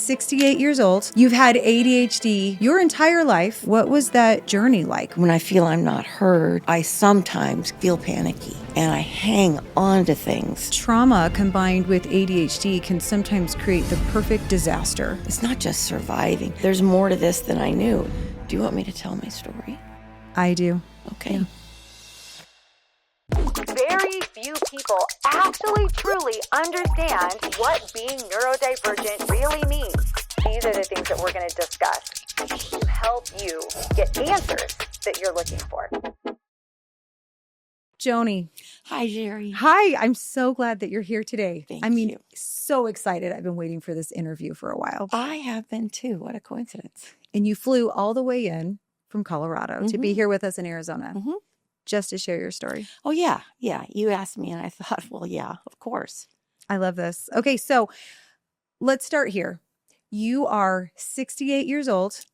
68 years old. You've had ADHD your entire life. What was that journey like? When I feel I'm not heard, I sometimes feel panicky and I hang on to things. Trauma combined with ADHD can sometimes create the perfect disaster. It's not just surviving. There's more to this than I knew. Do you want me to tell my story? I do. Okay. Yeah. Very few people actually truly understand what being neurodivergent really means. These are the things that we're going to discuss to help you get answers that you're looking for. Joanie. Hi, Jheri. Hi, I'm so glad that you're here today. Thank you. So excited. I've been waiting for this interview for a while. I have been too. What a coincidence. And you flew all the way in from Colorado to be here with us in Arizona. Just to share your story. Oh, yeah. Yeah. You asked me and I thought, well, yeah, of course. I love this. Okay, so let's start here. You are 68 years old.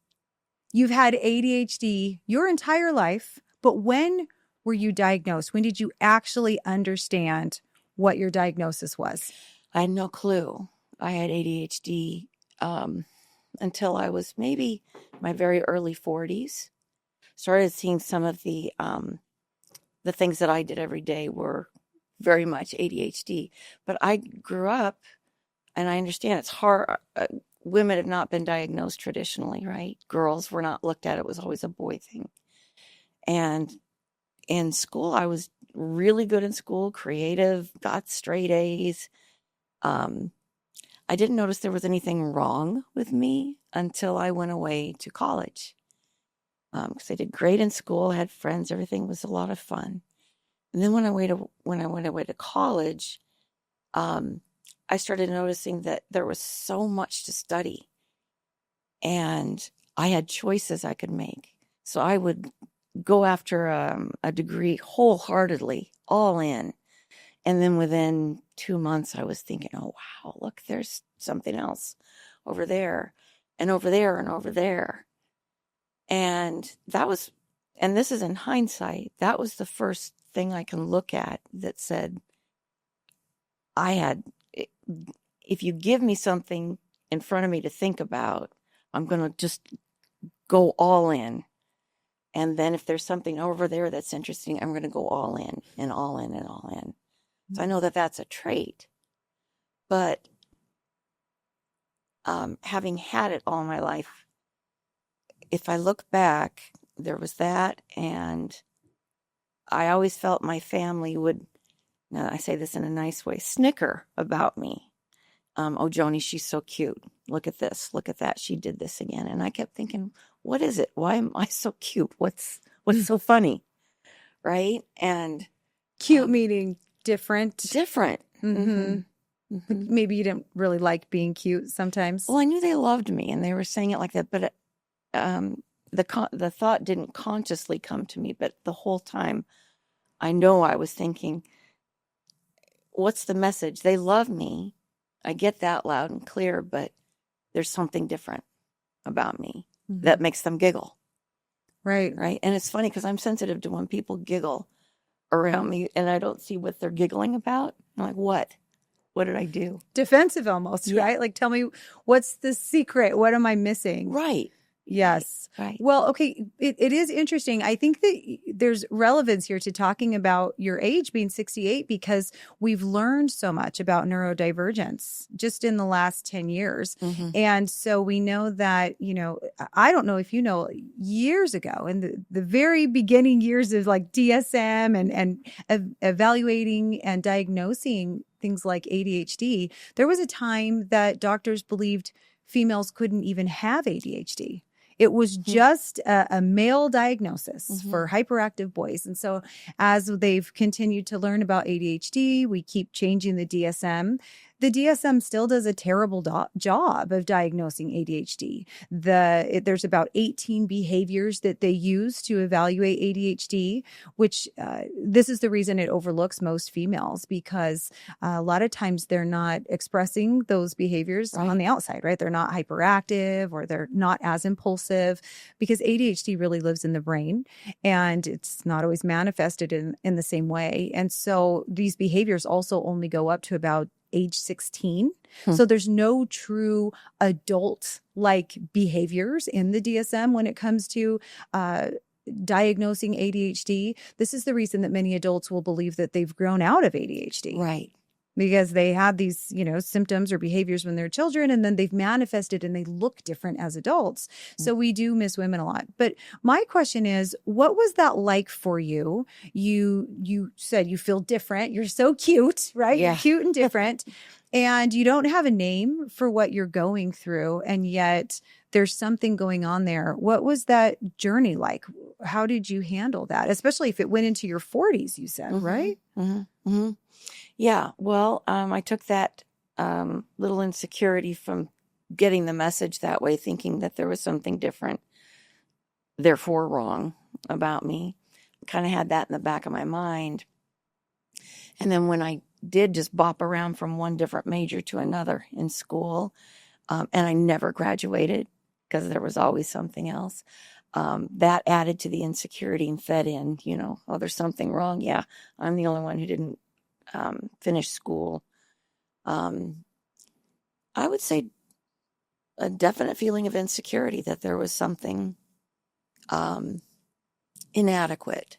You've had ADHD your entire life, but when were you diagnosed? When did you actually understand what your diagnosis was? I had no clue. I had ADHD until I was maybe my very early 40s. Started seeing some of the things that I did every day were very much ADHD. But I grew up, and I understand it's hard. Women have not been diagnosed traditionally, right? Girls were not looked at. It was always a boy thing. And in school, I was really good in school, creative, got straight A's. I didn't notice there was anything wrong with me until I went away to college. Because I did great in school, had friends, everything was a lot of fun. And then when I went away to college, I started noticing that there was so much to study, and I had choices I could make. So I would go after a degree wholeheartedly, all in. And then within 2 months, I was thinking, oh, wow, look, there's something else over there and over there and over there. And this is in hindsight, that was the first thing I can look at that said, if you give me something in front of me to think about, I'm going to just go all in. And then if there's something over there that's interesting, I'm going to go all in and all in and all in. So I know that that's a trait. But having had it all my life, if I look back, there was that, and I always felt my family would, now I say this in a nice way, snicker about me. Oh, Joanie, she's so cute. Look at this. Look at that. She did this again. And I kept thinking, what is it? Why am I so cute? What's so funny? Right? And cute meaning different. Different. Mm-hmm. Maybe you didn't really like being cute sometimes. Well, I knew they loved me and they were saying it like that, but the thought didn't consciously come to me. But the whole time, I know I was thinking, what's the message? They love me. I get that loud and clear, but there's something different about me that makes them giggle. Right. Right. And it's funny because I'm sensitive to when people giggle around me and I don't see what they're giggling about. I'm like, what? What did I do? Defensive almost, right? Like, tell me, what's the secret? What am I missing? Right. Yes. Right. Well, okay. It is interesting. I think that there's relevance here to talking about your age being 68 because we've learned so much about neurodivergence just in the last 10 years. And so we know that, I don't know if you know, years ago in the very beginning years of like DSM and evaluating and diagnosing things like ADHD, there was a time that doctors believed females couldn't even have ADHD. It was just a male diagnosis for hyperactive boys. And so as they've continued to learn about ADHD, we keep changing the DSM. The DSM still does a terrible job of diagnosing ADHD. There's about 18 behaviors that they use to evaluate ADHD, which this is the reason it overlooks most females because a lot of times they're not expressing those behaviors on the outside, right? They're not hyperactive or they're not as impulsive because ADHD really lives in the brain and it's not always manifested in the same way. And so these behaviors also only go up to about age 16. So there's no true adult-like behaviors in the DSM when it comes to diagnosing ADHD. This is the reason that many adults will believe that they've grown out of ADHD. Right. Because they had these, symptoms or behaviors when they're children, and then they've manifested and they look different as adults. So we do miss women a lot. But my question is, what was that like for you? You said you feel different. You're so cute, right? Yeah. You're cute and different. And you don't have a name for what you're going through. And yet there's something going on there. What was that journey like? How did you handle that? Especially if it went into your 40s, you said, right? Yeah. Well, I took that little insecurity from getting the message that way, thinking that there was something different, therefore wrong about me. Kind of had that in the back of my mind. And then when I did just bop around from one different major to another in school, and I never graduated because there was always something else, that added to the insecurity and fed in, oh, there's something wrong. Yeah, I'm the only one who didn't finish school. I would say a definite feeling of insecurity that there was something inadequate,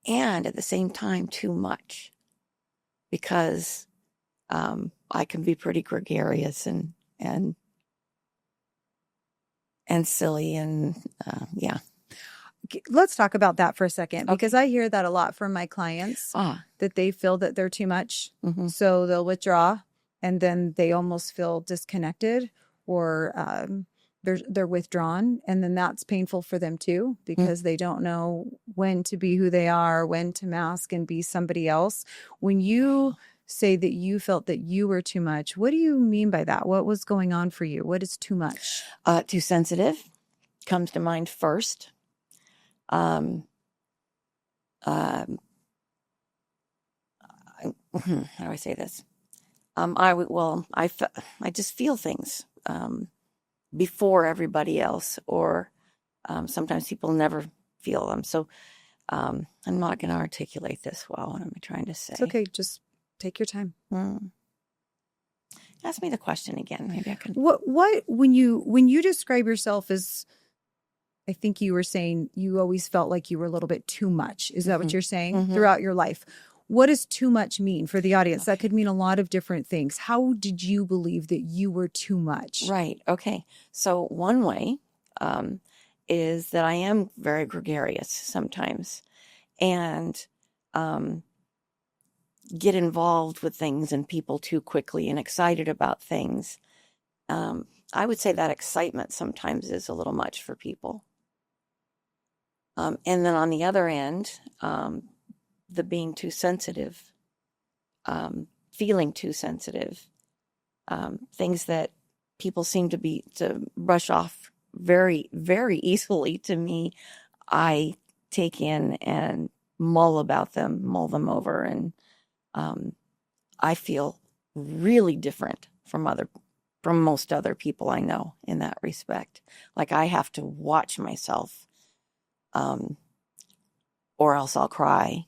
and at the same time too much, because I can be pretty gregarious and silly, and yeah. Let's talk about that for a second, because I hear that a lot from my clients, that they feel that they're too much. So they'll withdraw, and then they almost feel disconnected, or they're withdrawn. And then that's painful for them too, because they don't know when to be who they are, when to mask and be somebody else. When you say that you felt that you were too much, what do you mean by that? What was going on for you? What is too much? Too sensitive comes to mind first. How do I say this? I just feel things before everybody else, or sometimes people never feel them. So I'm not going to articulate this well. What am I trying to say? It's okay. Just take your time. Ask me the question again. Maybe I can. What when you describe yourself as, I think you were saying you always felt like you were a little bit too much. Is that what you're saying throughout your life? What does too much mean for the audience? That could mean a lot of different things. How did you believe that you were too much? Right. Okay. So one way is that I am very gregarious sometimes, and get involved with things and people too quickly and excited about things. I would say that excitement sometimes is a little much for people. And then on the other end, the being too sensitive, feeling too sensitive, things that people seem to brush off very, very easily, to me, I take in and mull them over, and I feel really different from most other people I know in that respect. Like, I have to watch myself, or else I'll cry,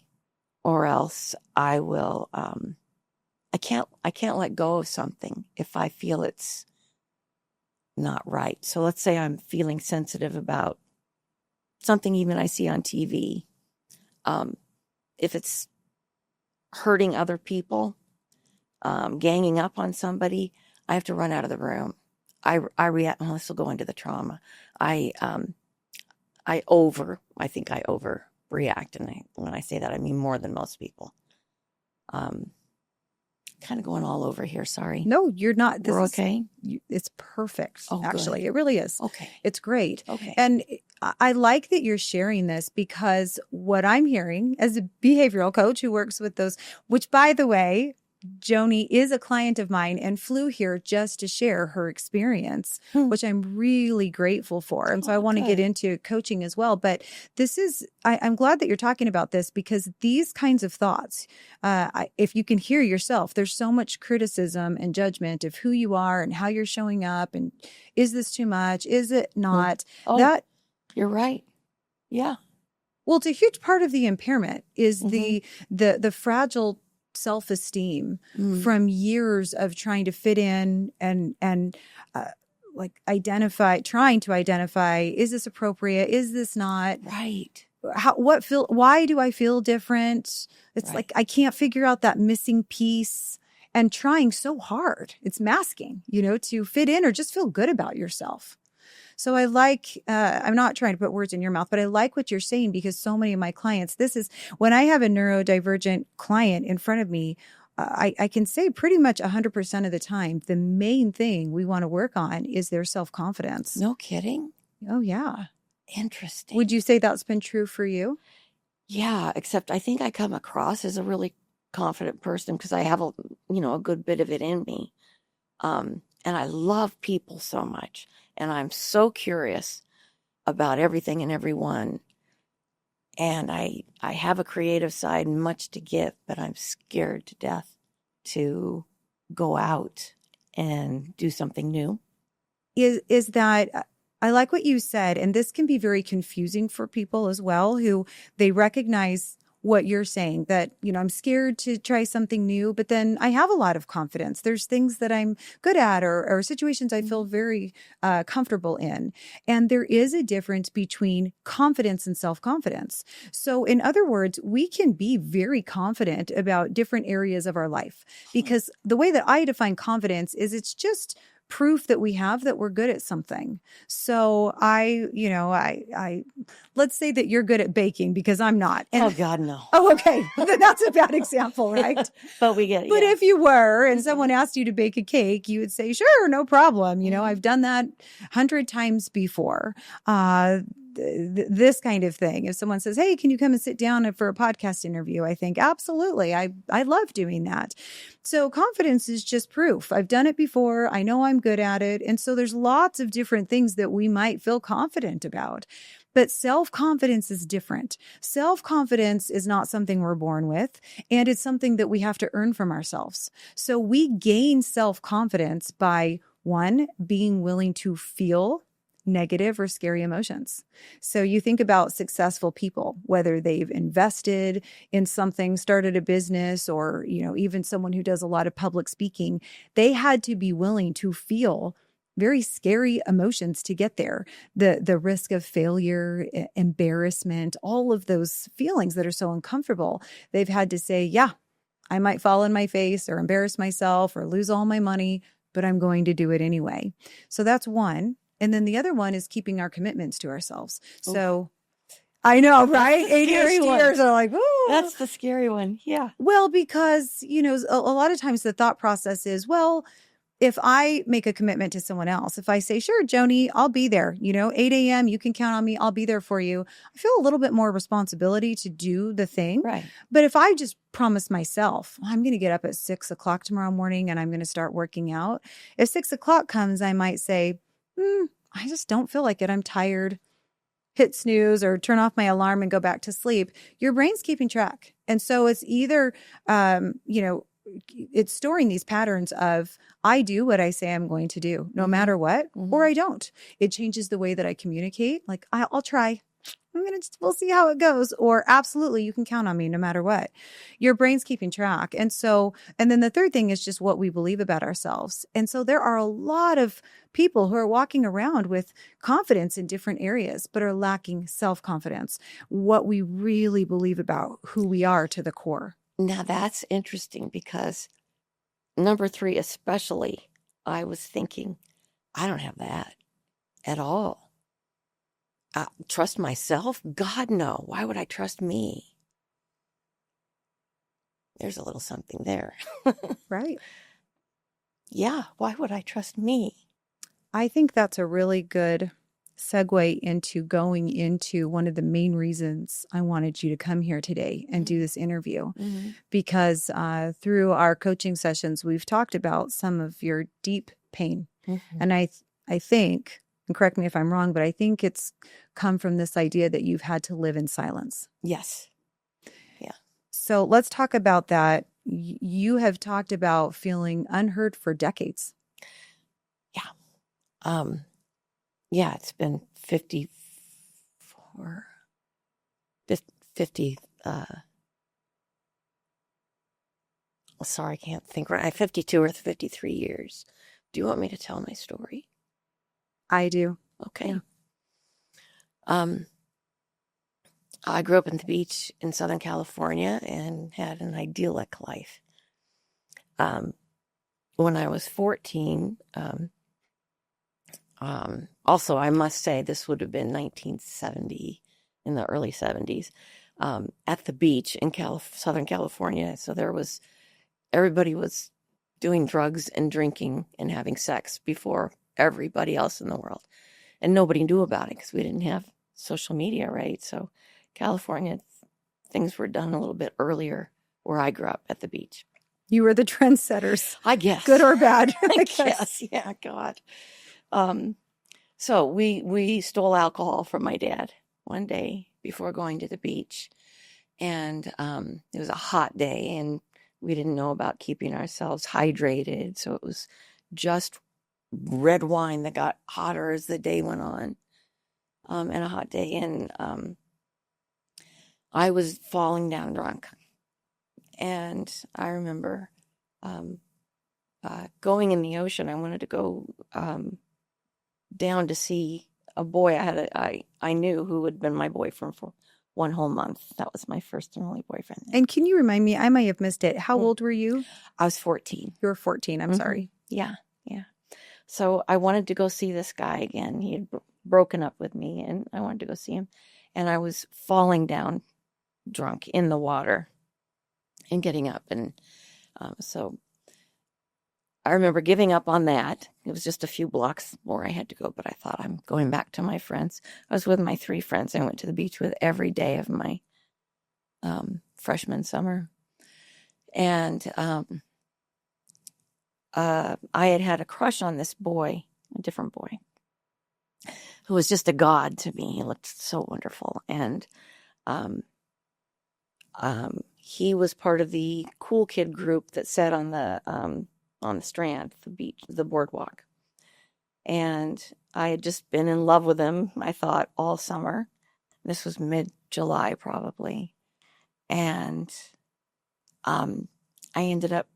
or else I will, I can't let go of something if I feel it's not right. So let's say I'm feeling sensitive about something even I see on TV. If it's hurting other people, ganging up on somebody, I have to run out of the room. I react. Well, this will go into the trauma. I think I overreact, and when I say that, I mean more than most people. Kind of going all over here. Sorry. No, you're not. We're okay. It's perfect. Oh, actually, good. It really is. Okay. It's great. Okay. And I like that you're sharing this, because what I'm hearing as a behavioral coach who works with those, which, by the way, Joanie is a client of mine and flew here just to share her experience, which I'm really grateful for. And so I want to get into coaching as well. But this is, I'm glad that you're talking about this, because these kinds of thoughts, if you can hear yourself, there's so much criticism and judgment of who you are and how you're showing up. And is this too much? Is it not? Oh, you're right. Yeah. Well, it's a huge part of the impairment is the fragile self-esteem from years of trying to fit in and like trying to identify, is this appropriate? Is this not? Right. Why do I feel different? It's Right. like, I can't figure out that missing piece, and trying so hard. It's masking, to fit in or just feel good about yourself. So I like, I'm not trying to put words in your mouth, but I like what you're saying, because so many of my clients, this is when I have a neurodivergent client in front of me, I can say pretty much 100% of the time, the main thing we want to work on is their self-confidence. No kidding. Oh, yeah. Interesting. Would you say that's been true for you? Yeah, except I think I come across as a really confident person because I have a good bit of it in me. And I love people so much. And I'm so curious about everything and everyone. And I have a creative side, much to give, but I'm scared to death to go out and do something new. Is that, I like what you said, and this can be very confusing for people as well, who they recognize what you're saying, that, I'm scared to try something new, but then I have a lot of confidence. There's things that I'm good at or situations I feel very comfortable in. And there is a difference between confidence and self-confidence. So in other words, we can be very confident about different areas of our life, because the way that I define confidence is it's just proof that we have that we're good at something. So I let's say that you're good at baking, because I'm not. And, Oh God, no. oh, okay. That's a bad example, right? But we get it. But yeah. if you were, and someone asked you to bake a cake, you would say, sure, no problem. I've done that 100 times before. This kind of thing. If someone says, hey, can you come and sit down for a podcast interview? I think, absolutely. I love doing that. So confidence is just proof. I've done it before. I know I'm good at it. And so there's lots of different things that we might feel confident about. But self-confidence is different. Self-confidence is not something we're born with, and it's something that we have to earn from ourselves. So we gain self-confidence by, one, being willing to feel negative or scary emotions. So you think about successful people, whether they've invested in something, started a business, or, even someone who does a lot of public speaking, they had to be willing to feel very scary emotions to get there. The risk of failure, embarrassment, all of those feelings that are so uncomfortable. They've had to say, yeah, I might fall on my face or embarrass myself or lose all my money, but I'm going to do it anyway. So that's one. And then the other one is keeping our commitments to ourselves. Oof. So I know, right? ADHDers are like, ooh. That's the scary one. Yeah. Well, because, a lot of times the thought process is, well, if I make a commitment to someone else, if I say, sure, Joanie, I'll be there, 8 a.m., you can count on me, I'll be there for you. I feel a little bit more responsibility to do the thing. Right. But if I just promise myself, I'm going to get up at 6 o'clock tomorrow morning and I'm going to start working out. If 6 o'clock comes, I might say, I just don't feel like it. I'm tired. Hit snooze or turn off my alarm and go back to sleep. Your brain's keeping track. And so it's either, it's storing these patterns of, I do what I say I'm going to do, no matter what, or I don't. It changes the way that I communicate. Like, I'll try. We'll see how it goes. Or absolutely, you can count on me no matter what. Your brain's keeping track. And then the third thing is just what we believe about ourselves. And so there are a lot of people who are walking around with confidence in different areas, but are lacking self-confidence, what we really believe about who we are to the core. Now that's interesting, because number 3 especially, I was thinking, I don't have that at all. Trust myself? God, no. Why would I trust me? There's a little something there. Right. Yeah. Why would I trust me? I think that's a really good segue into going into one of the main reasons I wanted you to come here today and do this interview, because through our coaching sessions, we've talked about some of your deep pain. And I think, and correct me if I'm wrong, but I think it's come from this idea that you've had to live in silence. Yes. Yeah. So let's talk about that. You have talked about feeling unheard for decades. Yeah. Yeah, it's been 50, sorry, I can't think right. 52 or 53 years. Do you want me to tell my story? I do. Okay. Yeah. I grew up in the beach in Southern California and had an idyllic life. When I was 14, also, I must say, this would have been 1970, in the early 70s, at the beach in Southern California. So everybody was doing drugs and drinking and having sex before everybody else in the world. And nobody knew about it because we didn't have social media, right? So California, things were done a little bit earlier where I grew up at the beach. You were the trendsetters. I guess. Good or bad. I guess. Yeah, God. So we stole alcohol from my dad one day before going to the beach. And it was a hot day, and we didn't know about keeping ourselves hydrated. So it was just red wine that got hotter as the day went on, and a hot day. And I was falling down drunk. And I remember going in the ocean. I wanted to go down to see a boy I knew who had been my boyfriend for one whole month. That was my first and only boyfriend. And can you remind me, I might have missed it. How old were you? I was 14. You were 14. I'm sorry. Yeah. So I wanted to go see this guy again. He had broken up with me, and I wanted to go see him. And I was falling down drunk in the water and getting up. And so I remember giving up on that. It was just a few blocks more I had to go, but I thought, I'm going back to my friends. I was with my 3 friends I went to the beach with every day of my freshman summer. And I had a crush on this boy, a different boy, who was just a god to me. He looked so wonderful. And he was part of the cool kid group that sat on the strand, the beach, the boardwalk. And I had just been in love with him, I thought, all summer. This was mid-July, probably. And I ended up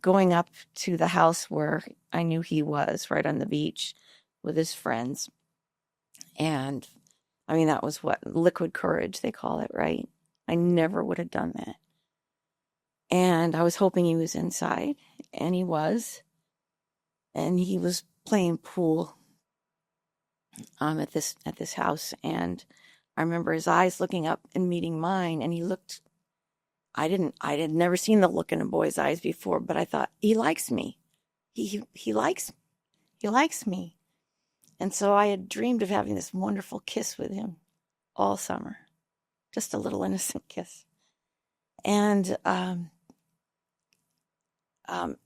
going up to the house where I knew he was, right on the beach with his friends. And I mean, that was what liquid courage, they call it, right? I never would have done that. And I was hoping he was inside, and he was. And he was playing pool at this house. And I remember his eyes looking up and meeting mine, and he looked, I had never seen the look in a boy's eyes before, but I thought, he likes me. He likes me. And so I had dreamed of having this wonderful kiss with him all summer. Just a little innocent kiss. And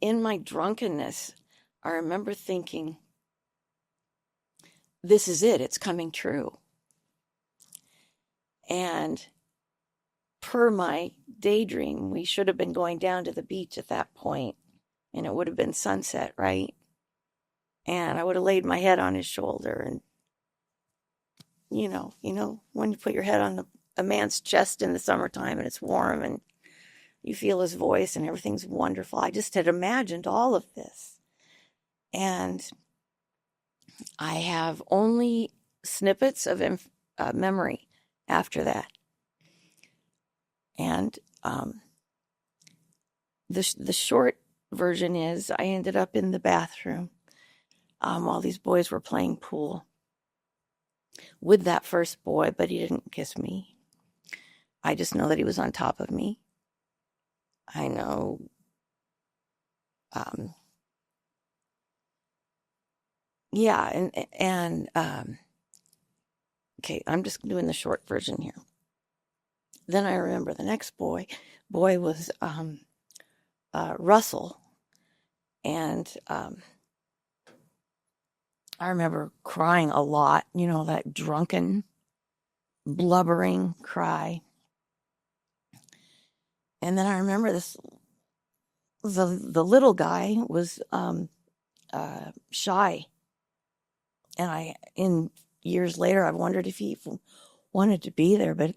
in my drunkenness, I remember thinking, this is it. It's coming true. And per my daydream, we should have been going down to the beach at that point, and it would have been sunset, right? And I would have laid my head on his shoulder, and you know, when you put your head on a man's chest in the summertime and it's warm and you feel his voice and everything's wonderful. I just had imagined all of this. And I have only snippets of memory after that. And the short version is I ended up in the bathroom while these boys were playing pool with that first boy, but he didn't kiss me. I just know that he was on top of me. I know okay, I'm just doing the short version here. Then I remember the next boy was Russell, and I remember crying a lot, that drunken, blubbering cry. And then I remember the little guy was shy. And in years later, I've wondered if he wanted to be there, but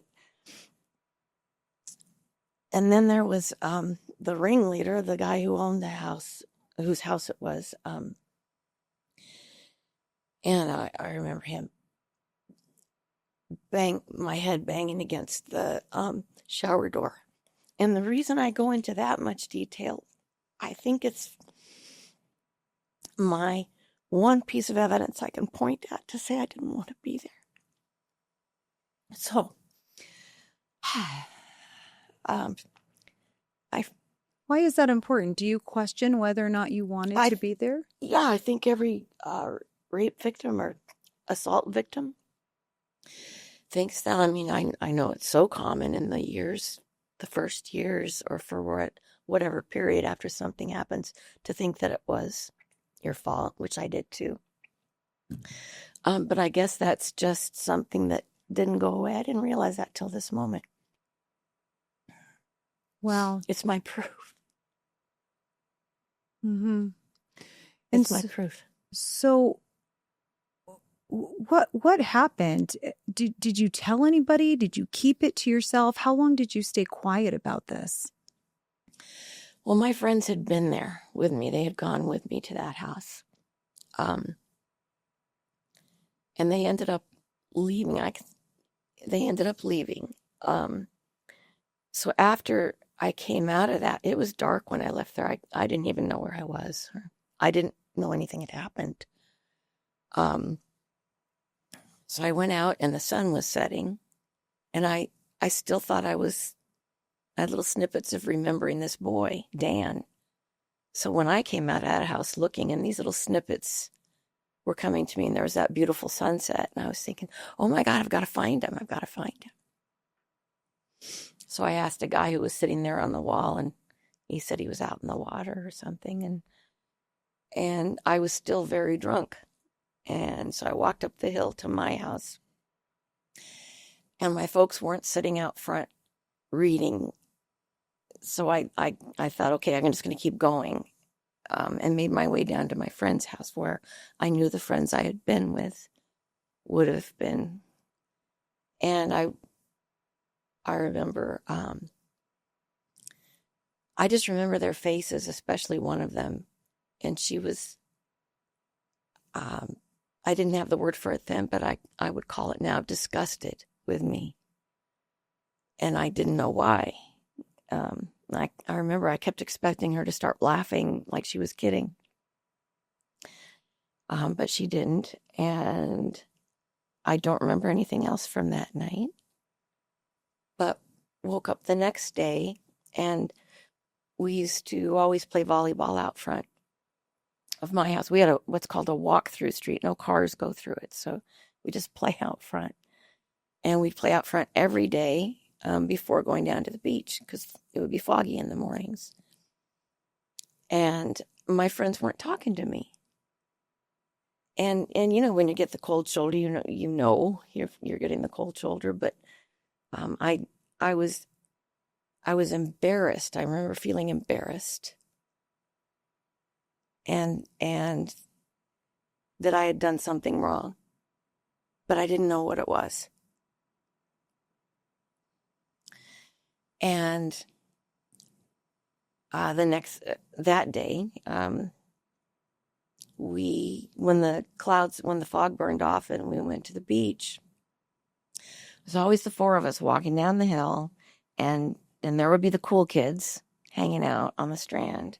And then there was the ringleader, the guy who owned the house, whose house it was. And I remember him my head banging against the shower door. And the reason I go into that much detail, I think it's my one piece of evidence I can point at to say I didn't want to be there. So, Why is that important? Do you question whether or not you wanted to be there? Yeah, I think every rape victim or assault victim thinks that. I mean, I know it's so common in the first years, or for whatever period after something happens, to think that it was your fault, which I did too. But I guess that's just something that didn't go away. I didn't realize that till this moment. Wow. It's my proof. Mm-hmm. It's my proof. So what happened? Did you tell anybody? Did you keep it to yourself? How long did you stay quiet about this? Well, my friends had been there with me. They had gone with me to that house. And they ended up leaving. So after I came out of that, it was dark when I left there. I didn't even know where I was. I didn't know anything had happened. So I went out and the sun was setting, and I still thought I had little snippets of remembering this boy, Dan. So when I came out of that house looking, and these little snippets were coming to me, and there was that beautiful sunset, and I was thinking, oh my God, I've got to find him. I've got to find him. So I asked a guy who was sitting there on the wall, and he said he was out in the water or something. And I was still very drunk. And so I walked up the hill to my house. And my folks weren't sitting out front reading. So I thought, okay, I'm just going to keep going. And made my way down to my friend's house, where I knew the friends I had been with would have been. And I remember, I just remember their faces, especially one of them. And she was, I didn't have the word for it then, but I would call it now, disgusted with me. And I didn't know why. I remember I kept expecting her to start laughing like she was kidding. But she didn't. And I don't remember anything else from that night. But woke up the next day, and we used to always play volleyball out front of my house. We had what's called a walk-through street. No cars go through it. So we just play out front. And we'd play out front every day before going down to the beach, because it would be foggy in the mornings. And my friends weren't talking to me. And you know, when you get the cold shoulder, you know you're getting the cold shoulder. But I was embarrassed. I remember feeling embarrassed. And that I had done something wrong, but I didn't know what it was. And that day, when the fog burned off and we went to the beach, it was always the four of us walking down the hill, and there would be the cool kids hanging out on the strand.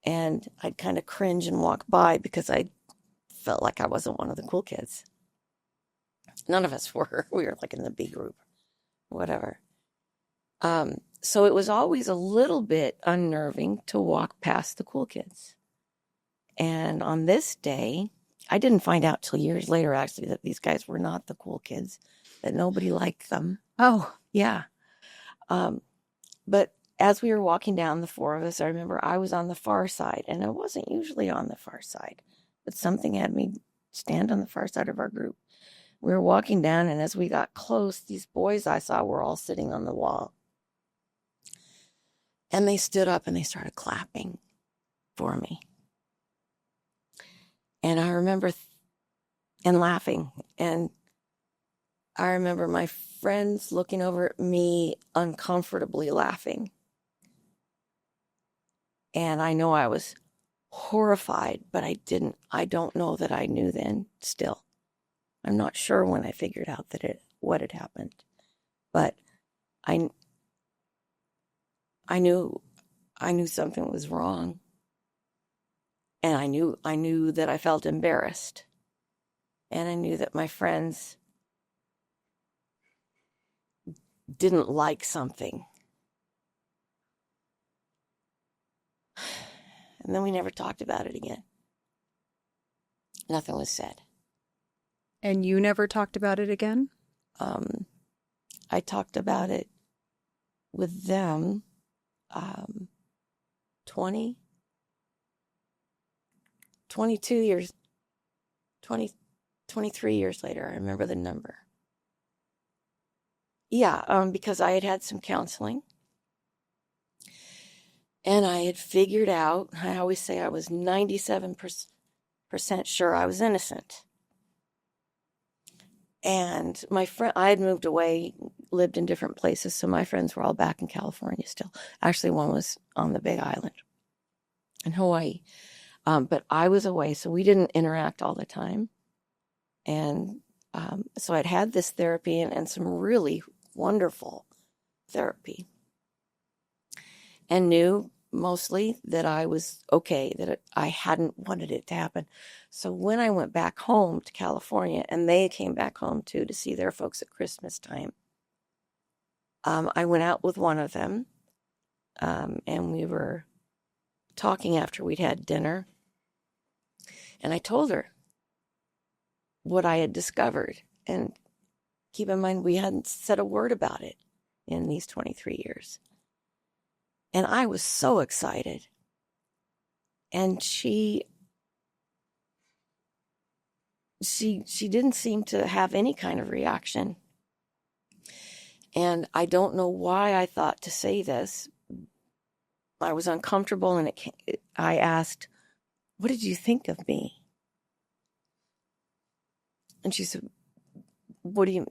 And I'd kind of cringe and walk by because I felt like I wasn't one of the cool kids. None of us were. We were like in the B group, whatever. So it was always a little bit unnerving to walk past the cool kids. And on this day, I didn't find out till years later, actually, that these guys were not the cool kids, that nobody liked them. Oh, yeah. But as we were walking down, the four of us, I remember I was on the far side, and I wasn't usually on the far side, but something had me stand on the far side of our group. We were walking down, and as we got close, these boys I saw were all sitting on the wall. And they stood up and they started clapping for me. And I remember and laughing. And I remember my friends looking over at me uncomfortably laughing. And I know I was horrified, but I don't know that I knew then still. I'm not sure when I figured out what had happened, but I knew something was wrong. And I knew that I felt embarrassed. And I knew that my friends didn't like something. And then we never talked about it again. Nothing was said. And you never talked about it again? I talked about it with them 22 years, 23 years later. I remember the number. Yeah, because I had some counseling. And I had figured out, I always say I was 97% sure I was innocent. And my friend, I had moved away, lived in different places, so my friends were all back in California still. Actually, one was on the Big Island in Hawaii. But I was away, so we didn't interact all the time. And so I'd had this therapy and some really wonderful therapy. And knew mostly that I was okay, that I hadn't wanted it to happen. So when I went back home to California, and they came back home too to see their folks at Christmas time, I went out with one of them, and we were talking after we'd had dinner. And I told her what I had discovered. And keep in mind, we hadn't said a word about it in these 23 years. And I was so excited. And she didn't seem to have any kind of reaction. And I don't know why I thought to say this. I was uncomfortable, and I asked, "What did you think of me?" And she said,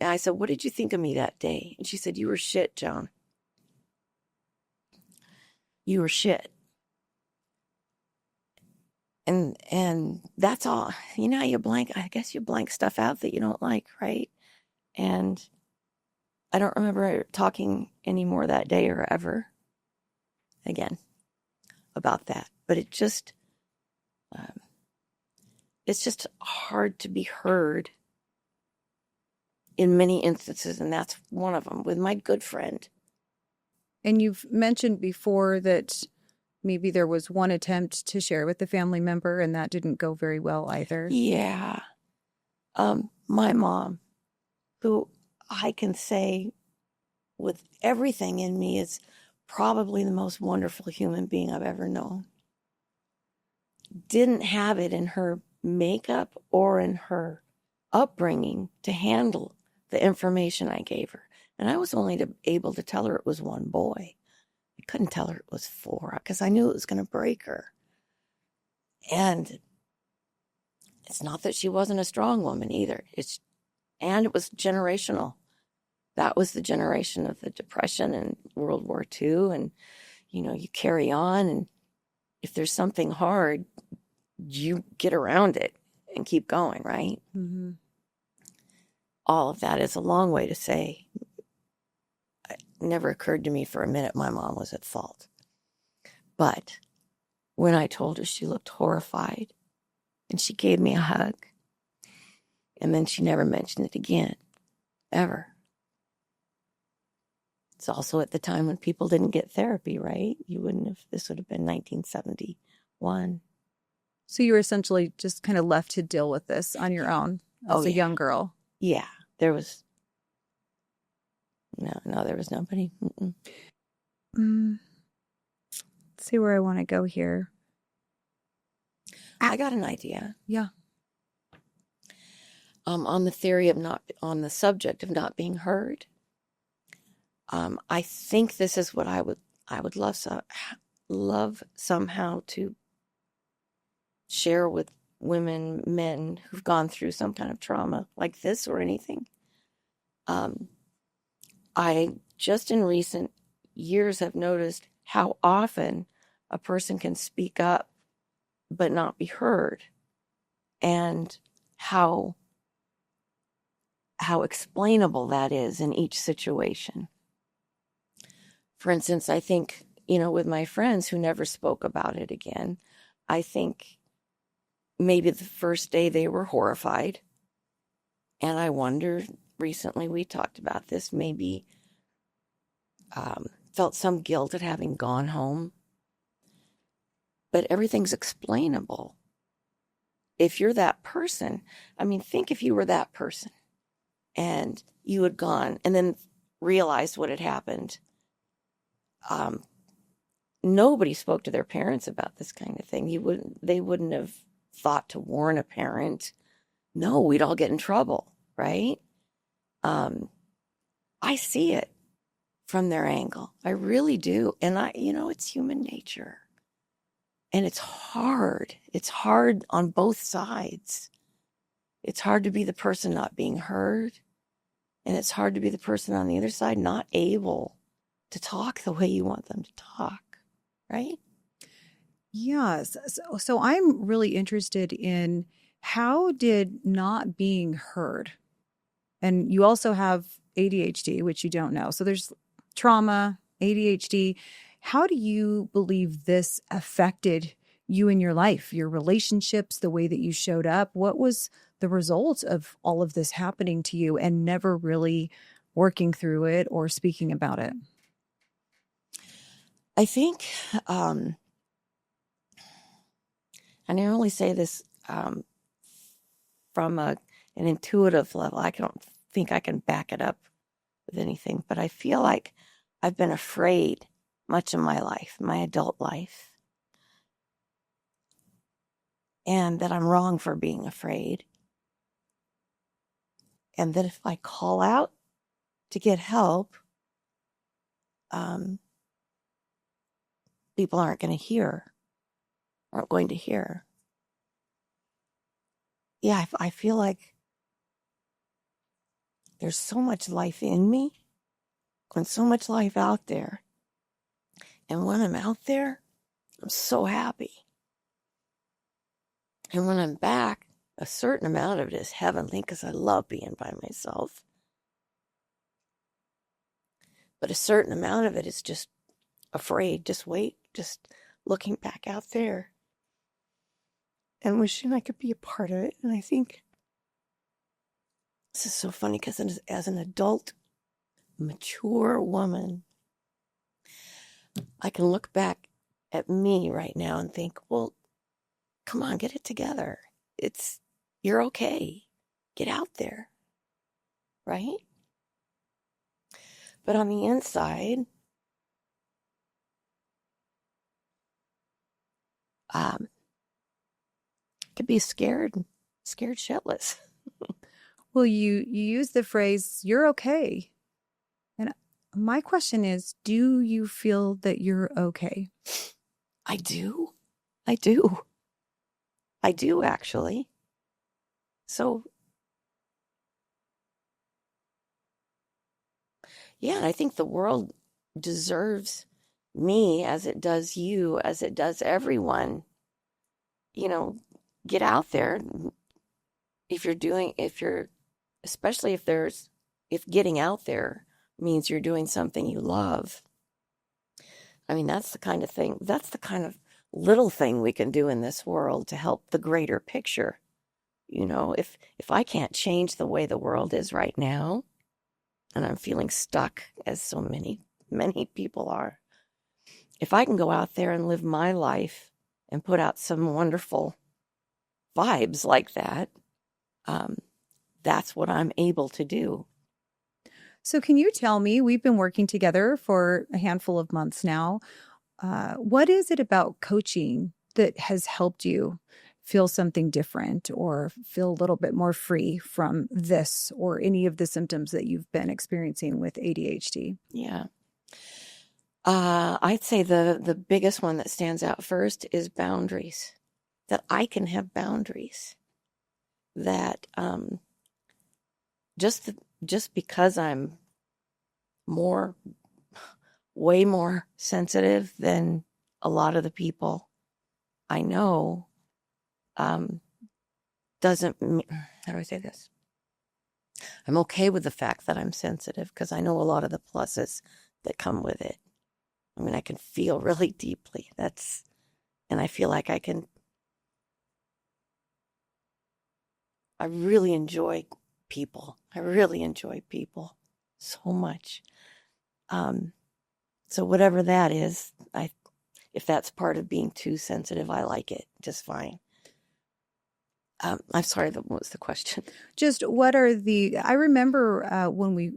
I said, "What did you think of me that day?" And she said, "You were shit, Joan. You were shit." And that's all. You know, I guess you blank stuff out that you don't like, right? And I don't remember talking anymore that day or ever again about that. But it's just hard to be heard in many instances, and that's one of them with my good friend. And you've mentioned before that maybe there was one attempt to share with the family member, and that didn't go very well either. Yeah. My mom, who I can say with everything in me is probably the most wonderful human being I've ever known, didn't have it in her makeup or in her upbringing to handle the information I gave her. And I was only able to tell her it was one boy. I couldn't tell her it was 4 because I knew it was going to break her. And it's not that she wasn't a strong woman either. And it was generational. That was the generation of the Depression and World War II. And, you know, you carry on. And if there's something hard, you get around it and keep going, right? Mm-hmm. All of that is a long way to say. It never occurred to me for a minute my mom was at fault. But when I told her, she looked horrified. And she gave me a hug. And then she never mentioned it again. Ever. It's also at the time when people didn't get therapy, right? You wouldn't have, this would have been 1971. So you were essentially just kind of left to deal with this on your own as a young girl. Yeah, there was there was nobody. Let's see where I want to go here. I got an idea. Yeah. On the theory of on the subject of not being heard. I think this is what I would love somehow to share with women, men who've gone through some kind of trauma like this or anything. Um, I just in recent years have noticed how often a person can speak up but not be heard, and how explainable that is in each situation. For instance, I think, with my friends who never spoke about it again, I think maybe the first day they were horrified. And I wonder, recently we talked about this, maybe felt some guilt at having gone home. But everything's explainable. If you're that person, think if you were that person and you had gone and then realized what had happened. Nobody spoke to their parents about this kind of thing. They wouldn't have thought to warn a parent. No, we'd all get in trouble, right? I see it from their angle. I really do. And it's human nature. And it's hard. It's hard on both sides. It's hard to be the person not being heard. And it's hard to be the person on the other side not able to talk the way you want them to talk, right? Yes. So I'm really interested in, how did not being heard, and you also have ADHD, which you don't know. So there's trauma, ADHD. How do you believe this affected you in your life, your relationships, the way that you showed up? What was the result of all of this happening to you and never really working through it or speaking about it? I think, and I only say this from an intuitive level. I don't think I can back it up with anything, but I feel like I've been afraid much of my life, my adult life, and that I'm wrong for being afraid. And that if I call out to get help, people aren't going to hear. Yeah, I feel like there's so much life in me and so much life out there. And when I'm out there, I'm so happy. And when I'm back, a certain amount of it is heavenly because I love being by myself. But a certain amount of it is just afraid, just looking back out there and wishing I could be a part of it. And I think this is so funny because as an adult, mature woman, I can look back at me right now and think, well, come on, get it together. You're okay. Get out there, right? But on the inside, could be scared shitless. Well, you use the phrase, you're okay. And my question is, do you feel that you're okay? I do, actually. So, yeah, I think the world deserves me as it does you, as it does everyone. Get out there. Especially if getting out there means you're doing something you love. That's the kind of little thing we can do in this world to help the greater picture. If I can't change the way the world is right now, and I'm feeling stuck, as so many, many people are, if I can go out there and live my life and put out some wonderful vibes like that, that's what I'm able to do. So can you tell me, we've been working together for a handful of months now. What is it about coaching that has helped you feel something different or feel a little bit more free from this or any of the symptoms that you've been experiencing with ADHD? Yeah. I'd say the biggest one that stands out first is boundaries. That I can have boundaries. That just because I'm way more sensitive than a lot of the people I know, doesn't mean, how do I say this? I'm okay with the fact that I'm sensitive because I know a lot of the pluses that come with it. I mean, I can feel really deeply. And I feel like I really enjoy people. I really enjoy people so much. So whatever that is, if that's part of being too sensitive, I like it just fine. I'm sorry, what was the question? Just I remember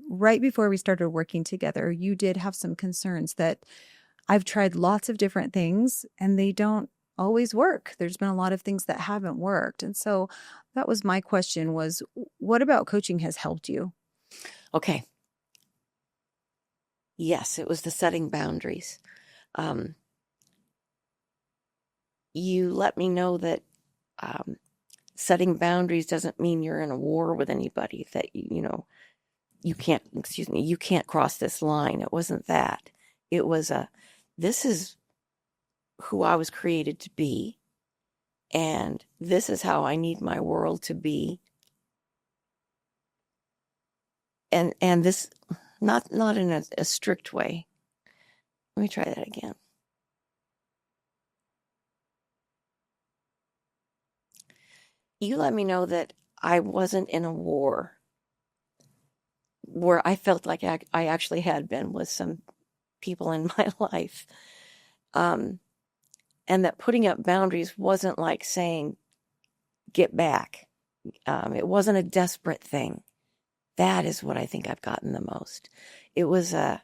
right before we started working together, you did have some concerns that I've tried lots of different things and they don't always work. There's been a lot of things that haven't worked. And so that was my question was, what about coaching has helped you? Okay. Yes, it was the setting boundaries. You let me know that setting boundaries doesn't mean you're in a war with anybody, that, you can't cross this line. It wasn't that. It was this is who I was created to be, and this is how I need my world to be. And this, not in a strict way. Let me try that again. You let me know that I wasn't in a war where I felt like I actually had been with some people in my life. And that putting up boundaries wasn't like saying, get back. It wasn't a desperate thing. That is what I think I've gotten the most. It was a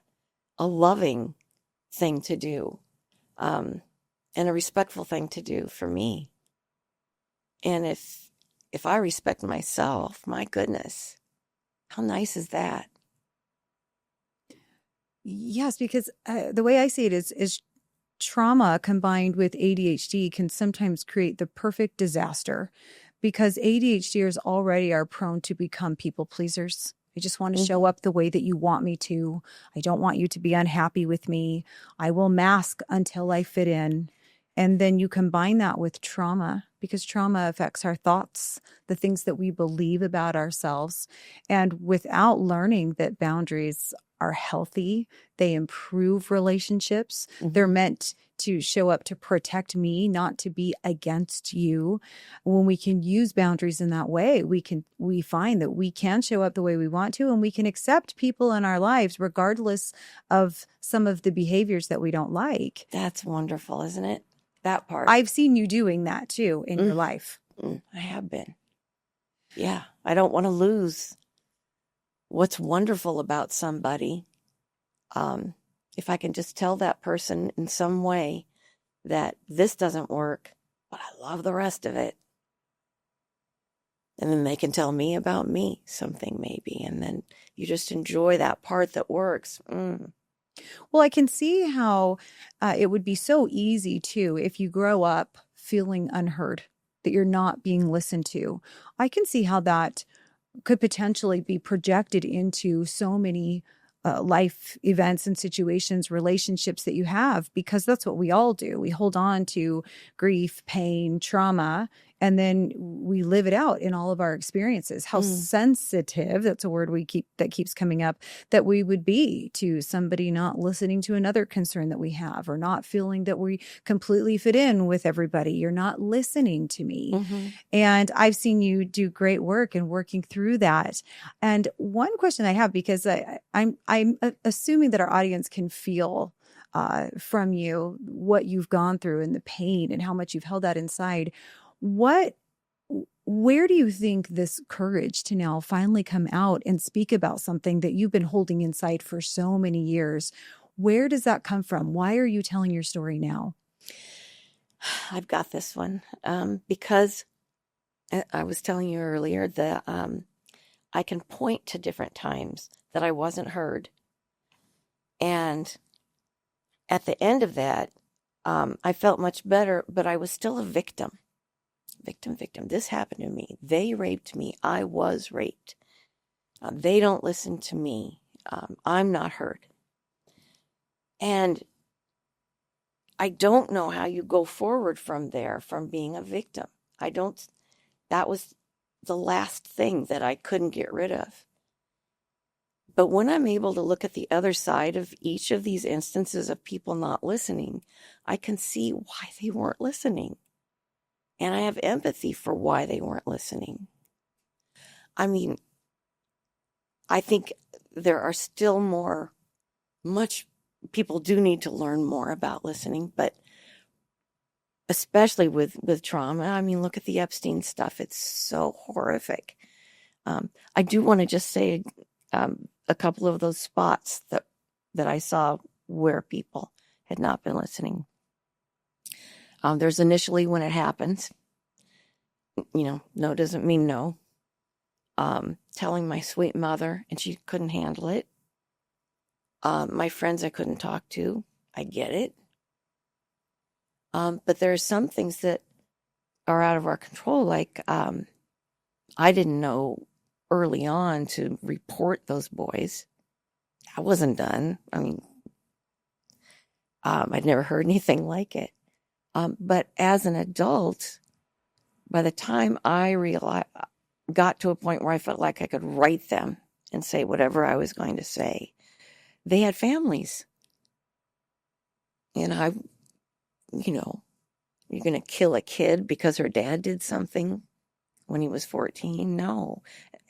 loving thing to do, and a respectful thing to do for me. And if I respect myself, my goodness, how nice is that? Yes, because the way I see it is trauma combined with ADHD can sometimes create the perfect disaster, because ADHDers already are prone to become people pleasers. I just want to show up the way that you want me to. I don't want you to be unhappy with me. I will mask until I fit in. And then you combine that with trauma, because trauma affects our thoughts, the things that we believe about ourselves. And without learning that boundaries are healthy, they improve relationships. They're meant to show up to protect me, not to be against you. When we can use boundaries in that way, we find that we can show up the way we want to, and we can accept people in our lives regardless of some of the behaviors that we don't like. That's wonderful, isn't it? That part. I've seen you doing that too in your life. I have been. Yeah. I don't want to lose what's wonderful about somebody. If I can just tell that person in some way that this doesn't work, but I love the rest of it. And then they can tell me about me, something maybe. And then you just enjoy that part that works. Well, I can see how it would be so easy too if you grow up feeling unheard, that you're not being listened to. I can see how that could potentially be projected into so many life events and situations, relationships that you have, because that's what we all do. We hold on to grief, pain, trauma, and then we live it out in all of our experiences. How sensitive, that's a word that keeps coming up, that we would be to somebody not listening to another concern that we have, or not feeling that we completely fit in with everybody. You're not listening to me. And I've seen you do great work in working through that. And one question I have, because I'm assuming that our audience can feel from you what you've gone through and the pain and how much you've held that inside. Where do you think this courage to now finally come out and speak about something that you've been holding inside for so many years, where does that come from? Why are you telling your story now? I've got this one because I was telling you earlier that I can point to different times that I wasn't heard. And at the end of that, I felt much better, but I was still a victim. Victim. This happened to me. They raped me. I was raped. They don't listen to me. I'm not heard. And I don't know how you go forward from there, from being a victim. That was the last thing that I couldn't get rid of. But when I'm able to look at the other side of each of these instances of people not listening, I can see why they weren't listening. And I have empathy for why they weren't listening. I mean, I think there are still people do need to learn more about listening, but especially with trauma. I mean, look at the Epstein stuff. It's so horrific. I do want to just say a couple of those spots that I saw where people had not been listening. There's initially when it happens, no doesn't mean no. Telling my sweet mother, and she couldn't handle it. My friends I couldn't talk to. I get it. But there are some things that are out of our control. Like, I didn't know early on to report those boys. I wasn't done. I mean, I'd never heard anything like it. But as an adult, by the time I got to a point where I felt like I could write them and say whatever I was going to say, they had families. And you're going to kill a kid because her dad did something when he was 14? No.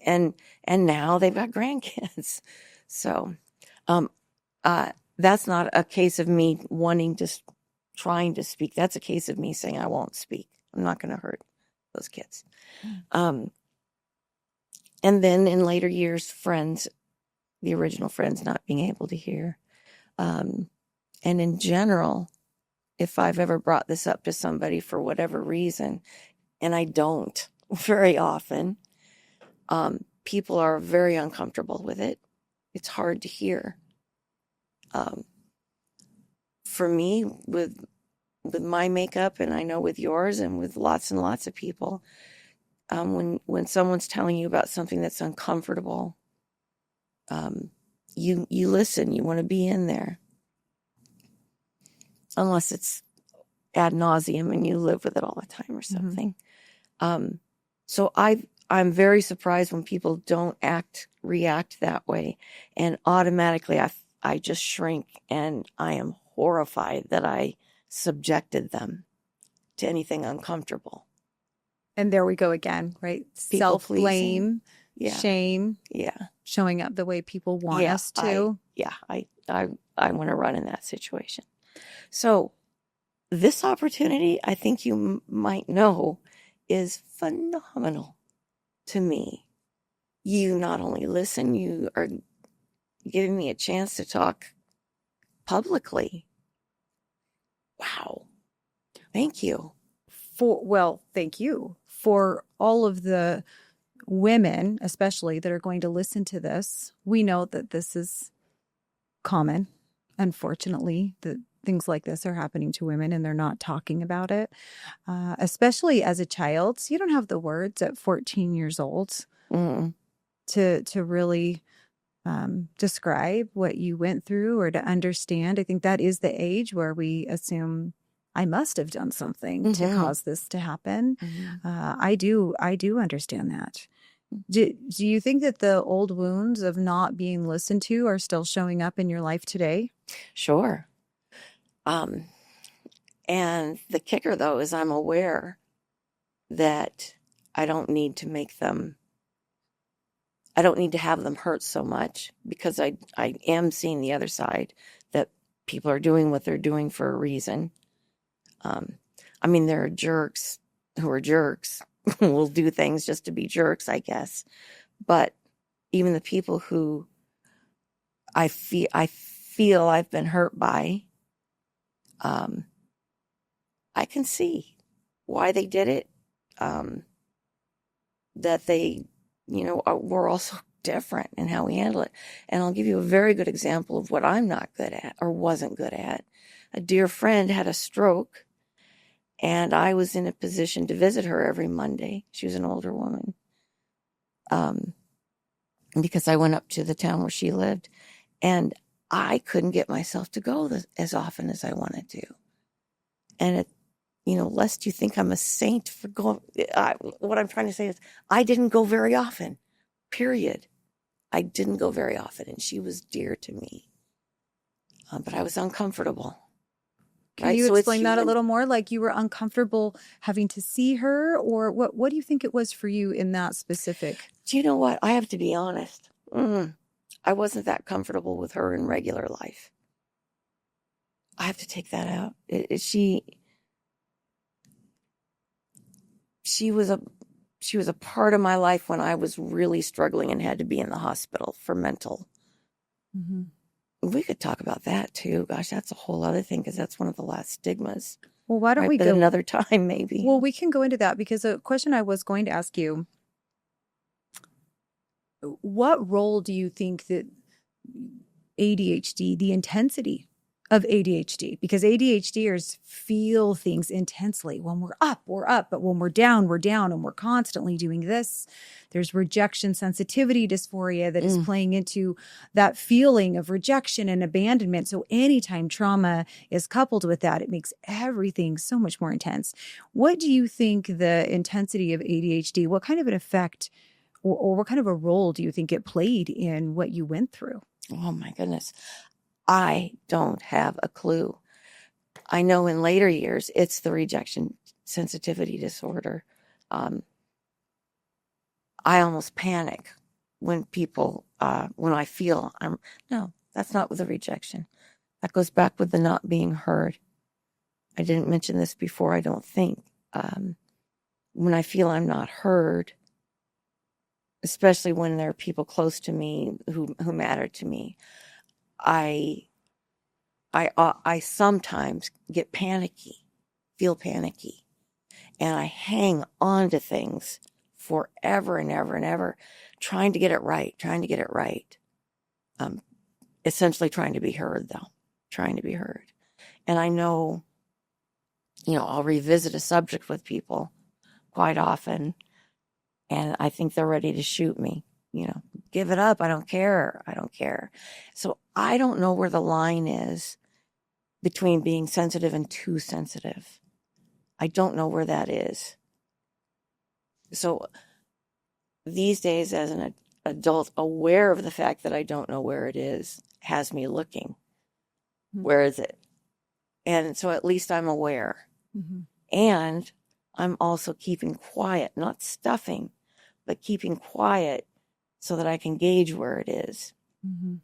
And now they've got grandkids. So, that's not a case of me trying to speak. That's a case of me saying I won't speak. I'm not going to hurt those kids. And then in later years, friends, the original friends, not being able to hear. And in general, if I've ever brought this up to somebody for whatever reason, and I don't very often, people are very uncomfortable with it. It's hard to hear. For me, with my makeup, and I know with yours and with lots and lots of people, when someone's telling you about something that's uncomfortable, you listen, you want to be in there. Unless it's ad nauseum and you live with it all the time or something. Mm-hmm. So I'm very surprised when people don't react that way. And automatically I just shrink, and I am horrified that I subjected them to anything uncomfortable. And there we go again, right? Self-blame, shame, showing up the way people want us to. I want to run in that situation. So this opportunity, I think you might know, is phenomenal to me. You not only listen, you are giving me a chance to talk publicly. Wow. Thank you. Thank you for all of the women, especially, that are going to listen to this. We know that this is common, unfortunately, that things like this are happening to women and they're not talking about it, especially as a child. So you don't have the words at 14 years old to really describe what you went through or to understand. I think that is the age where we assume I must have done something to cause this to happen. I do understand that. Do you think that the old wounds of not being listened to are still showing up in your life today? Sure. And the kicker, though, is I'm aware that I don't need to have them hurt so much, because I am seeing the other side, that people are doing what they're doing for a reason. I mean, there are jerks who are jerks who will do things just to be jerks, I guess. But even the people who I feel I've been hurt by, I can see why they did it. That they, we're also different in how we handle it. And I'll give you a very good example of what I'm not good at, or wasn't good at. A dear friend had a stroke, and I was in a position to visit her every Monday. She was an older woman. because I went up to the town where she lived, and I couldn't get myself to go as often as I wanted to. And it, lest you think I'm a saint for going, what I'm trying to say is I didn't go very often, period. I didn't go very often, and she was dear to me. But I was uncomfortable. Can you explain that a little more? Like you were uncomfortable having to see her, or what do you think it was for you in that specific? Do you know what? I have to be honest. I wasn't that comfortable with her in regular life. I have to take that out. She was a part of my life when I was really struggling and had to be in the hospital for mental. Mm-hmm. We could talk about that too. Gosh, that's a whole other thing, because that's one of the last stigmas. Well, why don't we go another time, maybe? Well, we can go into that, because a question I was going to ask you: what role do you think that ADHD, the intensity of ADHD, because ADHDers feel things intensely. When we're up, but when we're down, and we're constantly doing this. There's rejection sensitivity dysphoria that is playing into that feeling of rejection and abandonment. So anytime trauma is coupled with that, it makes everything so much more intense. What do you think the intensity of ADHD, what kind of an effect or what kind of a role do you think it played in what you went through? Oh my goodness. I don't have a clue. I know in later years, it's the rejection sensitivity disorder. I almost panic when when I feel no, that's not with the rejection. That goes back with the not being heard. I didn't mention this before, I don't think. When I feel I'm not heard, especially when there are people close to me who matter to me, I sometimes get panicky, feel panicky, and I hang on to things forever and ever and ever, trying to get it right. Essentially trying to be heard, though, And I know, I'll revisit a subject with people quite often, and I think they're ready to shoot me. Give it up. I don't care. So I don't know where the line is between being sensitive and too sensitive. I don't know where that is. So these days, as an adult, aware of the fact that I don't know where it is, has me looking. Mm-hmm. Where is it? And so at least I'm aware. Mm-hmm. And I'm also keeping quiet, not stuffing, but keeping quiet so that I can gauge where it is. Mm-hmm.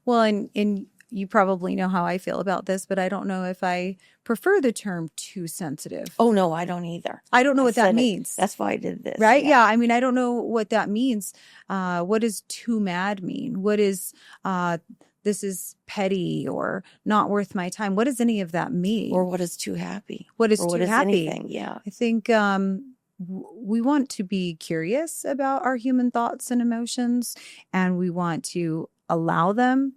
Well, and you probably know how I feel about this, but I don't know if I prefer the term too sensitive. Oh, no, I don't either. I don't know what that means. That's why I did this. Right? Yeah. I mean, I don't know what that means. What does too mad mean? What is, this is petty or not worth my time? What does any of that mean? Or what is too happy? What is too happy? Anything? Yeah. I think we want to be curious about our human thoughts and emotions, and we want to allow them.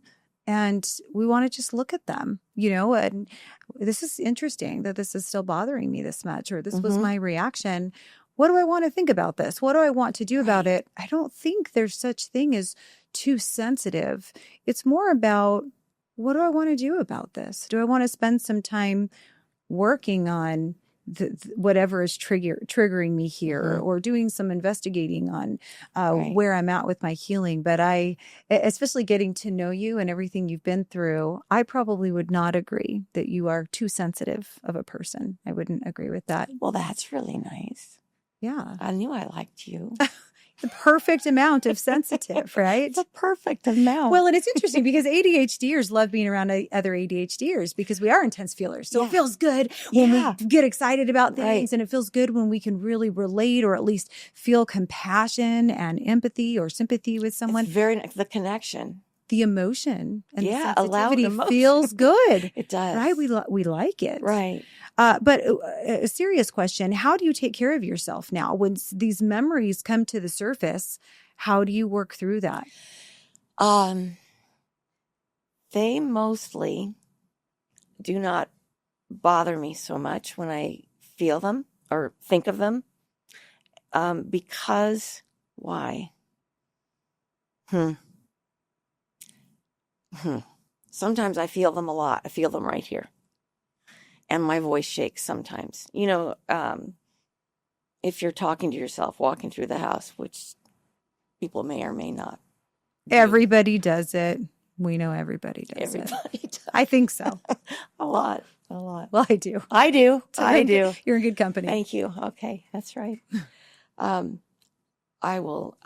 And we want to just look at them, and this is interesting that this is still bothering me this much, or this was my reaction. What do I want to think about this? What do I want to do about it? I don't think there's such thing as too sensitive. It's more about, what do I want to do about this? Do I want to spend some time working on whatever is triggering me here, or doing some investigating on where I'm at with my healing? But especially getting to know you and everything you've been through, I probably would not agree that you are too sensitive of a person. I wouldn't agree with that. Well, that's really nice. Yeah. I knew I liked you. The perfect amount of sensitive, right? The perfect amount. Well, and it's interesting because ADHDers love being around other ADHDers because we are intense feelers. So it feels good when we get excited about things, and it feels good when we can really relate or at least feel compassion and empathy or sympathy with someone. It's the connection. The emotion and the allowed sensitivity emotion. Feels good. It does. Right? We like it. Right. But a serious question, how do you take care of yourself now? When these memories come to the surface, how do you work through that? They mostly do not bother me so much when I feel them or think of them. Because, why? Hmm. Sometimes I feel them a lot. I feel them right here. And my voice shakes sometimes. If you're talking to yourself, walking through the house, which people may or may not do. Everybody does it. We know everybody does it. Does. I think so. A lot. Well, I do. I do. So I do. You're in good company. Thank you. Okay, that's right. I will.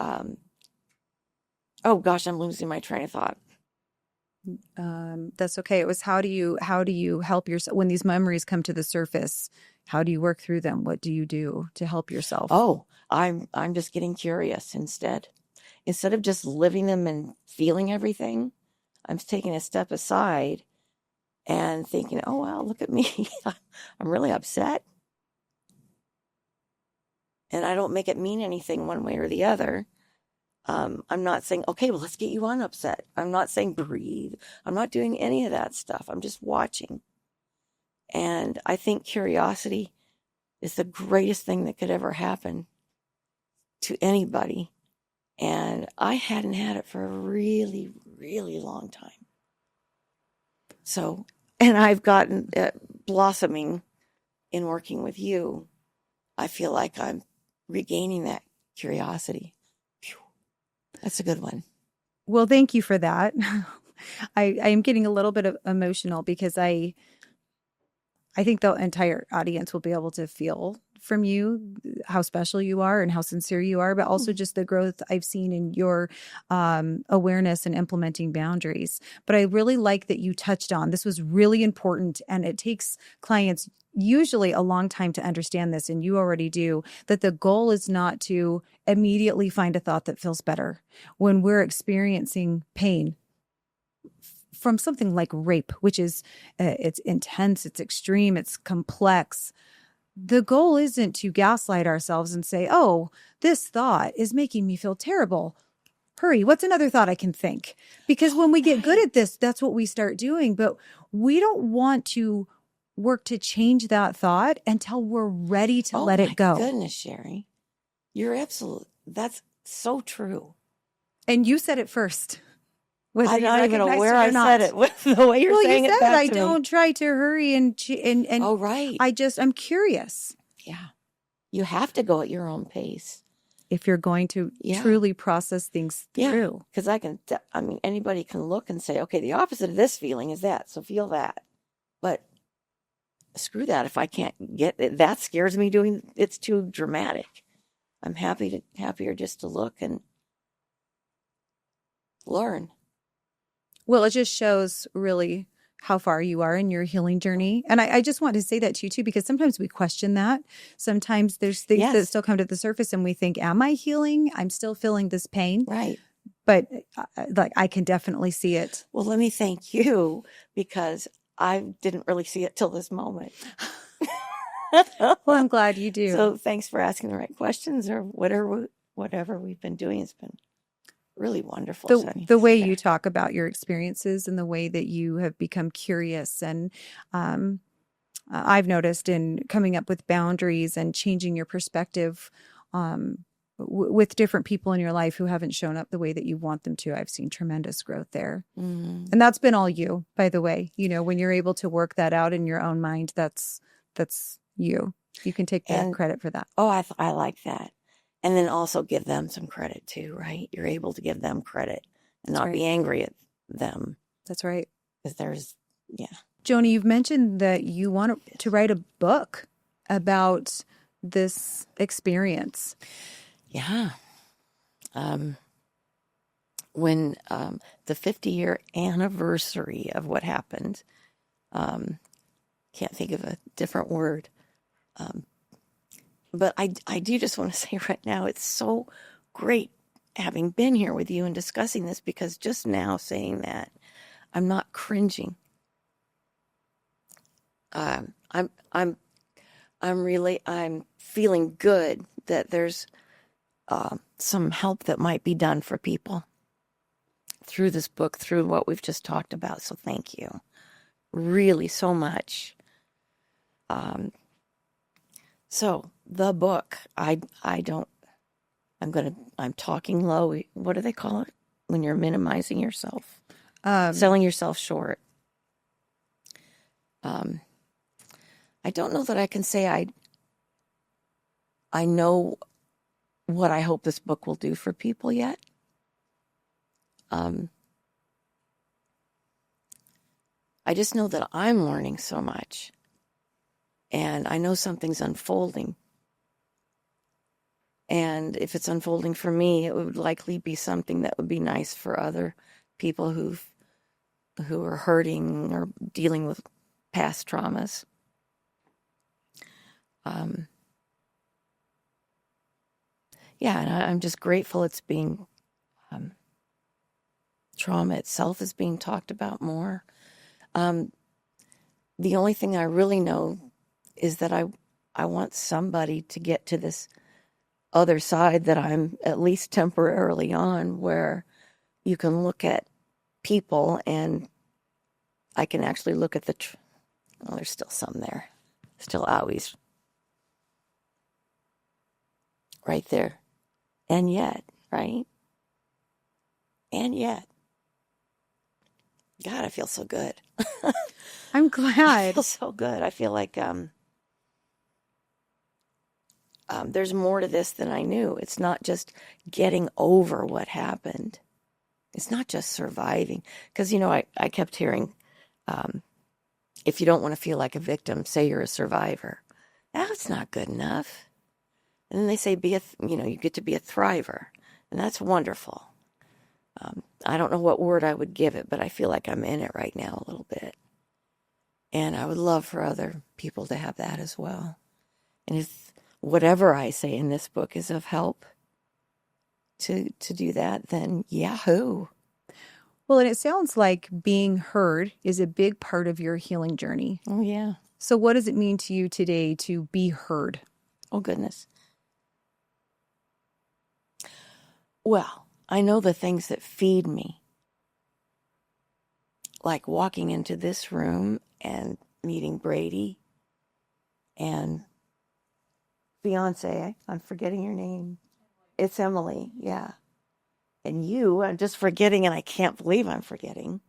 Oh gosh, I'm losing my train of thought. That's okay. It was how do you help yourself when these memories come to the surface? How do you work through them? What do you do to help yourself? Oh, I'm just getting curious instead. Instead of just living them and feeling everything, I'm taking a step aside and thinking, oh, wow, look at me. I'm really upset. And I don't make it mean anything one way or the other. I'm not saying, okay, well, let's get you unupset. I'm not saying breathe. I'm not doing any of that stuff. I'm just watching. And I think curiosity is the greatest thing that could ever happen to anybody. And I hadn't had it for a really, really long time. So, and I've gotten blossoming in working with you. I feel like I'm regaining that curiosity. Phew. That's a good one. Well, thank you for that. I am getting a little bit of emotional because I think the entire audience will be able to feel from you how special you are and how sincere you are, but also just the growth I've seen in your awareness and implementing boundaries. But I really like that you touched on, this was really important, and it takes clients usually a long time to understand this, and you already do, that the goal is not to immediately find a thought that feels better. When we're experiencing pain from something like rape, which is it's intense, it's extreme, it's complex, the goal isn't to gaslight ourselves and say, oh, this thought is making me feel terrible. Hurry, what's another thought I can think? Because when we get good at this, that's what we start doing. But we don't want to work to change that thought until we're ready to let it go. Oh my goodness, Jheri. You're absolute. That's so true. And you said it first. I'm not even aware I said it with the way you're saying it back I to me. don't try to hurry and Oh, right. I'm curious. Yeah. You have to go at your own pace. If you're going to truly process things through. Because anybody can look and say, okay, the opposite of this feeling is that. So feel that. But screw that. If I can't get it, that scares me it's too dramatic. I'm happier just to look and learn. Well, it just shows really how far you are in your healing journey. And I just want to say that to you too, because sometimes we question that. Sometimes there's things that still come to the surface and we think, am I healing? I'm still feeling this pain. Right. But I can definitely see it. Well, let me thank you, because I didn't really see it till this moment. Well, I'm glad you do. So thanks for asking the right questions, or whatever we've been doing. It's been really wonderful. The way you talk about your experiences and the way that you have become curious, and I've noticed in coming up with boundaries and changing your perspective with different people in your life who haven't shown up the way that you want them to. I've seen tremendous growth there. Mm. And that's been all you, by the way. When you're able to work that out in your own mind, that's you. You can take that credit for that. Oh, I like that. And then also give them some credit too, right? You're able to give them credit and not be angry at them. That's right. Because Joanie, you've mentioned that you want to write a book about this experience. Yeah. When the 50-year anniversary of what happened, can't think of a different word. But I do just want to say right now, it's so great having been here with you and discussing this, because just now saying that, I'm not cringing. I'm feeling good that there's some help that might be done for people through this book, through what we've just talked about. So thank you, really, so much. So the book, I'm talking low. What do they call it? when you're minimizing yourself, Um, selling yourself short. I don't know that I can say I know what I hope this book will do for people yet. I just know that I'm learning so much, and I know something's unfolding. And if it's unfolding for me, it would likely be something that would be nice for other people who are hurting or dealing with past traumas. Yeah, and I'm just grateful it's being, trauma itself is being talked about more. The only thing I really know is that I want somebody to get to this other side that I'm at least temporarily on, where you can look at people and I can actually look at well, there's still some there. Still owies. Right there. And yet, right? And yet. God, I feel so good. I'm I glad. feel so good. I feel like there's more to this than I knew. It's not just getting over what happened. It's not just surviving. Because, I kept hearing, if you don't want to feel like a victim, say you're a survivor. That's not good enough. And then they say, you get to be a thriver. And that's wonderful. I don't know what word I would give it, but I feel like I'm in it right now a little bit. And I would love for other people to have that as well. And if whatever I say in this book is of help to do that, then yahoo. Well, and it sounds like being heard is a big part of your healing journey. Oh, yeah. So what does it mean to you today to be heard? Oh, goodness. Well, I know the things that feed me. Like walking into this room and meeting Brady and fiance, I'm forgetting your name. It's Emily, yeah. And you, I'm just forgetting, and I can't believe I'm forgetting.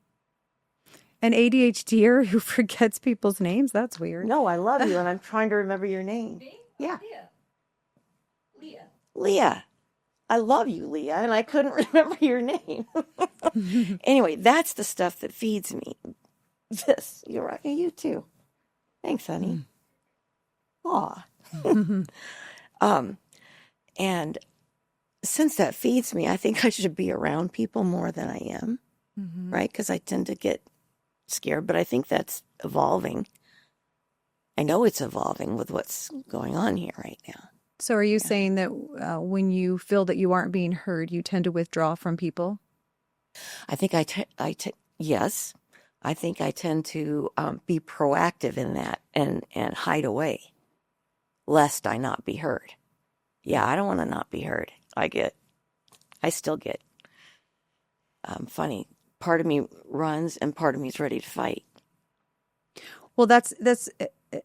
An ADHDer who forgets people's names? That's weird. No, I love you, and I'm trying to remember your name. Me? Yeah. Leah. Leah. I love you, Leah, and I couldn't remember your name. Anyway, that's the stuff that feeds me. This, you're right. You too. Thanks, honey. Aw. And since that feeds me, I think I should be around people more than I am, right? Because I tend to get scared, but I think that's evolving. I know it's evolving with what's going on here right now. So are you saying that when you feel that you aren't being heard, you tend to withdraw from people? I think yes. I think I tend to be proactive in that and hide away, lest I not be heard. Yeah, I don't want to not be heard. I still get funny. Part of me runs and part of me is ready to fight. Well, that's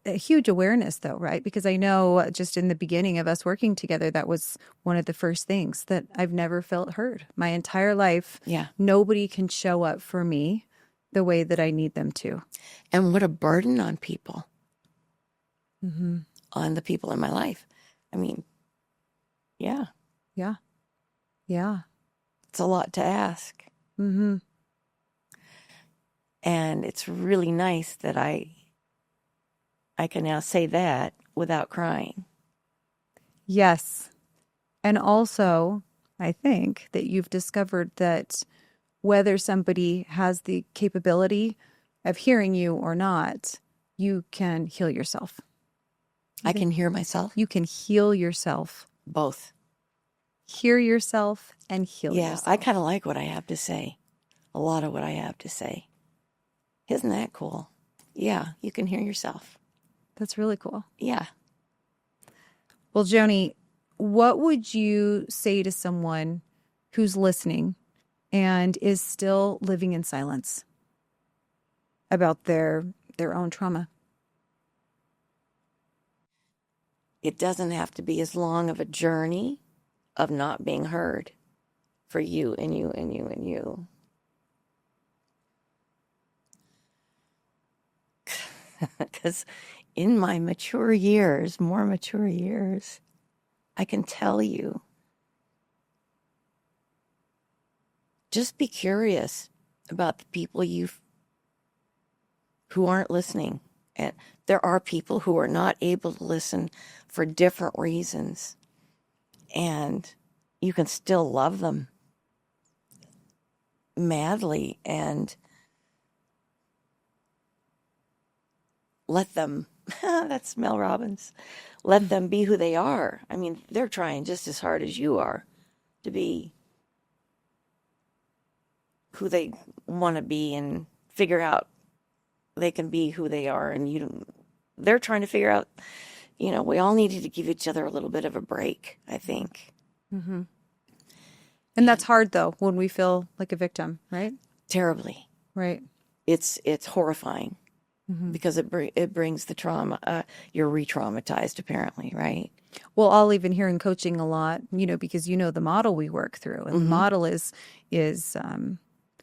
a huge awareness, though, right? Because I know just in the beginning of us working together, that was one of the first things that I've never felt heard my entire life. Yeah. Nobody can show up for me the way that I need them to. And what a burden on people, Mm-hmm. on the people in my life. I mean, yeah, Yeah. Yeah. it's a lot to ask. Mm-hmm. And it's really nice that I can now say that without crying. Yes. And also, I think that you've discovered that whether somebody has the capability of hearing you or not, you can heal yourself. I can hear myself. You can heal yourself. Both. Hear yourself and heal Yeah, yourself. I kind of like what I have to say. A lot of what I have to say. Isn't that cool? Yeah, you can hear yourself. That's really cool. Yeah. Well, Joanie, what would you say to someone who's listening and is still living in silence about their own trauma? It doesn't have to be as long of a journey of not being heard for you and you and you and you. Because in my more mature years, I can tell you, just be curious about the people who aren't listening. And there are people who are not able to listen for different reasons. And you can still love them madly and let them, that's Mel Robbins, let them be who they are. I mean, they're trying just as hard as you are to be who they want to be and figure out they can be who they are. And they're trying to figure out, we all needed to give each other a little bit of a break, I think. Mm-hmm. And that's hard, though, when we feel like a victim, right? Terribly. Right. It's horrifying because it brings the trauma. You're re-traumatized, apparently, right? Well, I'll even hear in coaching a lot, because the model we work through. And the model is kind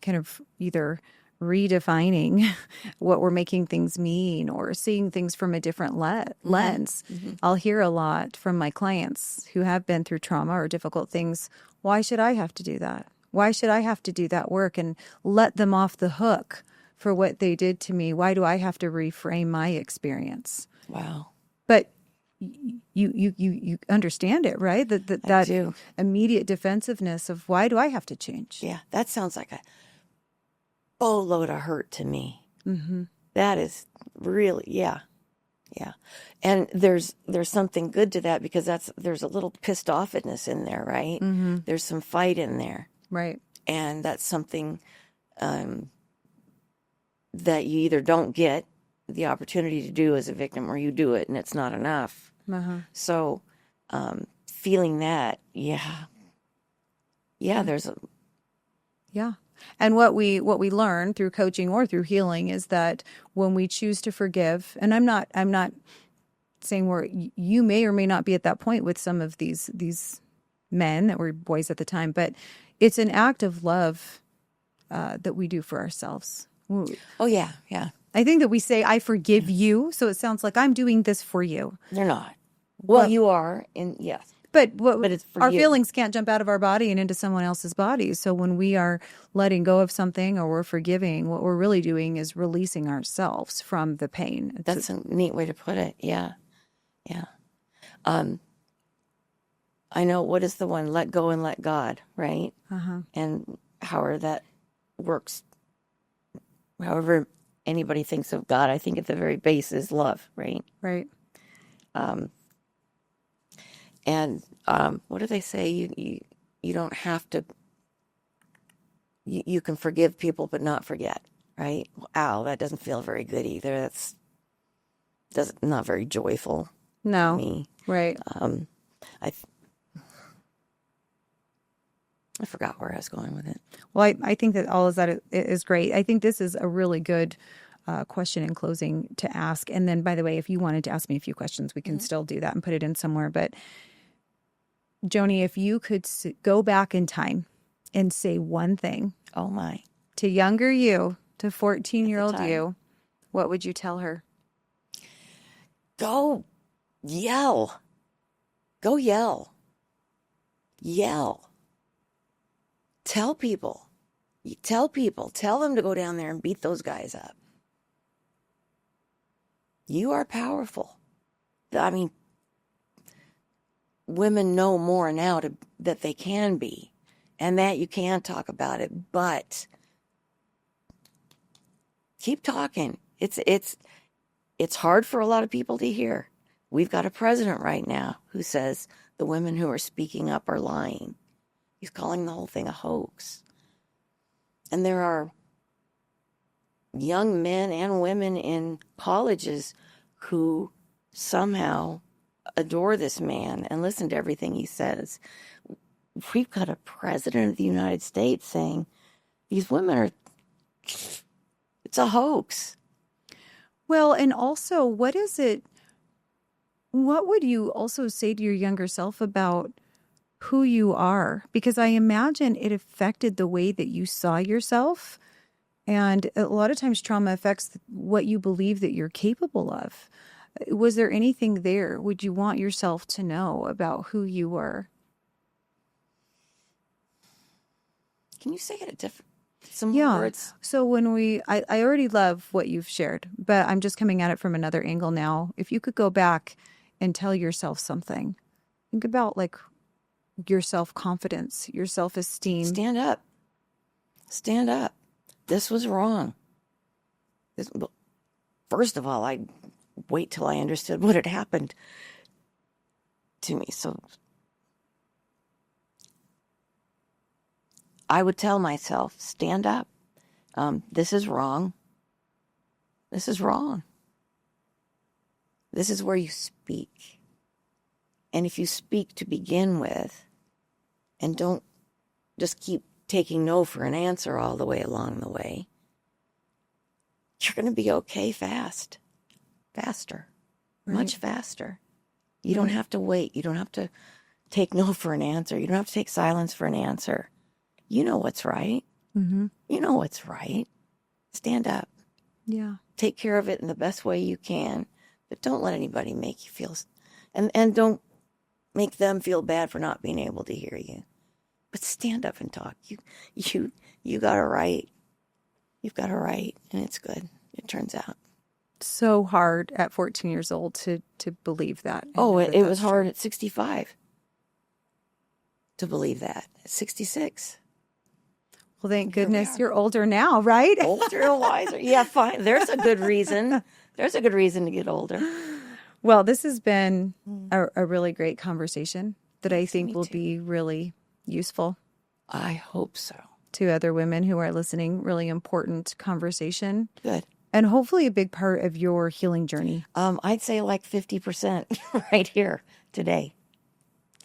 of either redefining what we're making things mean or seeing things from a different lens. Mm-hmm. I'll hear a lot from my clients who have been through trauma or difficult things. Why should I have to do that? Why should I have to do that work and let them off the hook for what they did to me? Why do I have to reframe my experience? Wow. But you understand it, right? That immediate defensiveness of why do I have to change? Yeah, that sounds like a boatload of hurt to me. Mm-hmm. That is really, yeah. And there's something good to that because there's a little pissed offness in there, right? Mm-hmm. There's some fight in there, right? And that's something that you either don't get the opportunity to do as a victim, or you do it and it's not enough. Uh-huh. So, feeling that, there's And what we learn through coaching or through healing is that when we choose to forgive, and I'm not saying you may or may not be at that point with some of these men that were boys at the time, but it's an act of love that we do for ourselves. Oh yeah. I think that we say, I forgive you, so it sounds like I'm doing this for you. They're not. Well, you are, yes. But it's for our you. Feelings can't jump out of our body and into someone else's body. So when we are letting go of something or we're forgiving, what we're really doing is releasing ourselves from the pain. That's a neat way to put it. Yeah. I know, what is the one? Let go and let God, right? Uh-huh. And however that works, however anybody thinks of God, I think at the very base is love, right? Right. And what do they say? You don't have to. You can forgive people, but not forget, right? Ow, that doesn't feel very good either. That's not very joyful. No, to me. Right. I forgot where I was going with it. Well, I think that all of that is great. I think this is a really good question in closing to ask. And then, by the way, if you wanted to ask me a few questions, we can still do that and put it in somewhere. But Joanie, if you could go back in time and say one thing, to younger you, to 14-year-old you, what would you tell her? Go yell. Go yell. Yell. Tell people. Tell them to go down there and beat those guys up. You are powerful. I mean, women know more now that they can be, and that you can talk about it, but keep talking. It's hard for a lot of people to hear. We've got a president right now who says the women who are speaking up are lying. He's calling the whole thing a hoax. And there are young men and women in colleges who somehow adore this man and listen to everything he says. We've got a president of the United States saying these women it's a hoax. Well, and also, what would you also say to your younger self about who you are, because I imagine it affected the way that you saw yourself. And a lot of times trauma affects what you believe that you're capable of. Was there anything there? Would you want yourself to know about who you were? Can you say it a different, some Yeah. words? So when I already love what you've shared, but I'm just coming at it from another angle now. If you could go back and tell yourself something, think about like your self-confidence, your self-esteem. Stand up. Stand up. This was wrong. First of all, I'd wait till I understood what had happened to me. So I would tell myself, stand up. This is wrong. This is wrong. This is where you speak. And if you speak to begin with, and don't just keep taking no for an answer all the way along the way, you're going to be okay faster, Right. much faster. You don't have to wait. You don't have to take no for an answer. You don't have to take silence for an answer. You know what's right. Mm-hmm. You know what's right. Stand up. Yeah. Take care of it in the best way you can, but don't let anybody make you feel, and don't make them feel bad for not being able to hear you. But stand up and talk. You got a right. You've got a right, and it's good. It turns out. So hard at 14 years old to believe that. Oh, And it that's was hard at 65 to believe that. At 66. Well, thank Here we goodness are. you're older now, right? Older and wiser. Yeah, fine. There's a good reason. There's a good reason to get older. Well, this has been a really great conversation that I think me will too. be really useful I hope so. to other women who are listening. Really important conversation, Good. and hopefully a big part of your healing journey. I'd say like 50% right here today.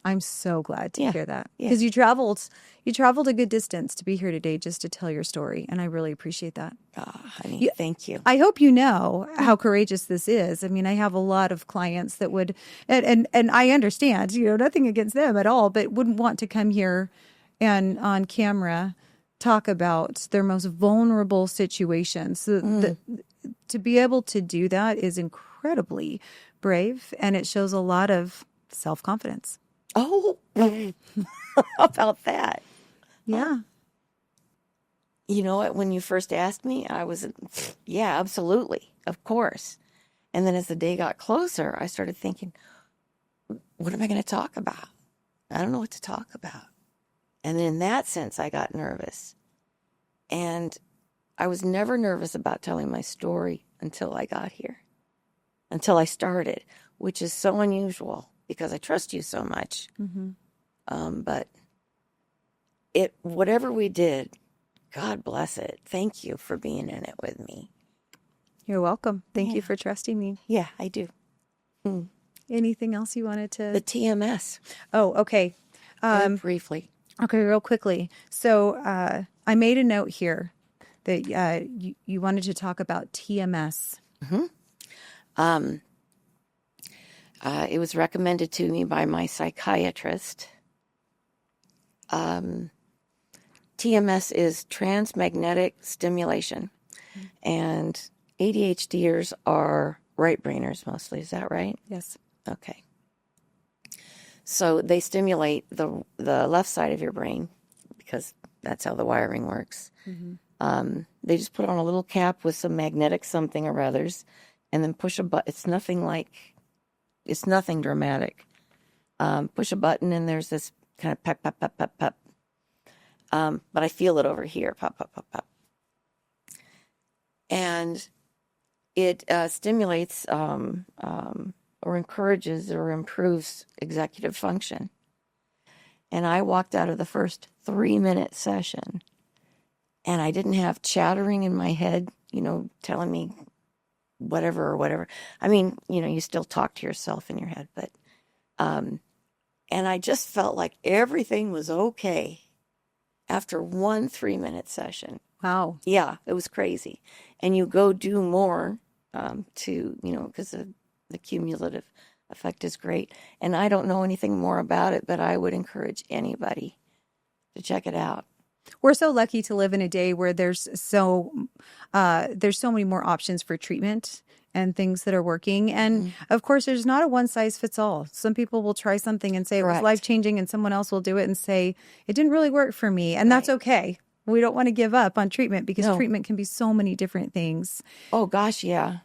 I'm so glad to Yeah. hear that, Yeah. because you traveled a good distance to be here today just to tell your story, and I really appreciate that. Honey, thank you. I hope you know how courageous this is. I mean, I have a lot of clients that would, and I understand, nothing against them at all, but wouldn't want to come here and on camera talk about their most vulnerable situations. To be able to do that is incredibly brave, and it shows a lot of self-confidence. Oh, how about that? Yeah. You know what? When you first asked me, I was, yeah, absolutely, of course. And then as the day got closer, I started thinking, what am I going to talk about? I don't know what to talk about. And in that sense, I got nervous. And I was never nervous about telling my story until I got here, until I started, which is so unusual because I trust you so much. Mm-hmm. But whatever we did, God bless it. Thank you for being in it with me. You're welcome. Thank you Yeah. for trusting me. Yeah, I do. Anything else you wanted to? The TMS, Oh, okay. very briefly. Okay, real quickly. So I made a note here that you wanted to talk about TMS. It was recommended to me by my psychiatrist. TMS is transmagnetic stimulation, and ADHDers are right-brainers mostly. Is that right? Yes. Okay. So they stimulate the left side of your brain because that's how the wiring works. They just put on a little cap with some magnetic something or others, and then push a button. It's nothing dramatic. Push a button, and there's this kind of pep, pep, pep, pep, pep. But I feel it over here, pop, pop, pop, pop. And it stimulates or encourages or improves executive function. And I walked out of the first 3-minute session, and I didn't have chattering in my head, telling me whatever or whatever. I mean, you still talk to yourself in your head, but, and I just felt like everything was okay after one 3-minute session. Wow. Yeah, it was crazy. And you go do more because of the cumulative effect is great. And I don't know anything more about it, but I would encourage anybody to check it out. We're so lucky to live in a day where there's so many more options for treatment and things that are working. And of course, there's not a one size fits all. Some people will try something and say it was Correct. life changing, and someone else will do it and say it didn't really work for me. And that's okay. We don't want to give up on treatment because treatment can be so many different things. Oh, gosh, yeah.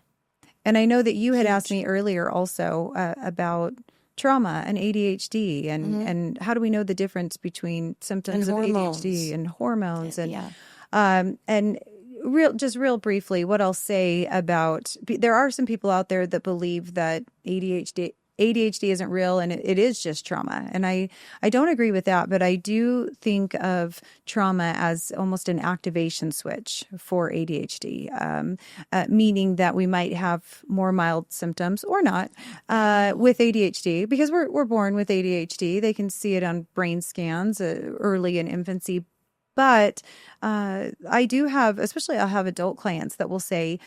And I know that you had asked me earlier also about trauma and ADHD and how do we know the difference between symptoms of ADHD and hormones and real briefly, what I'll say about there are some people out there that believe that ADHD isn't real and it is just trauma. And I don't agree with that, but I do think of trauma as almost an activation switch for ADHD, meaning that we might have more mild symptoms or not with ADHD because we're born with ADHD. They can see it on brain scans early in infancy. But I do have, especially I'll have adult clients that will say,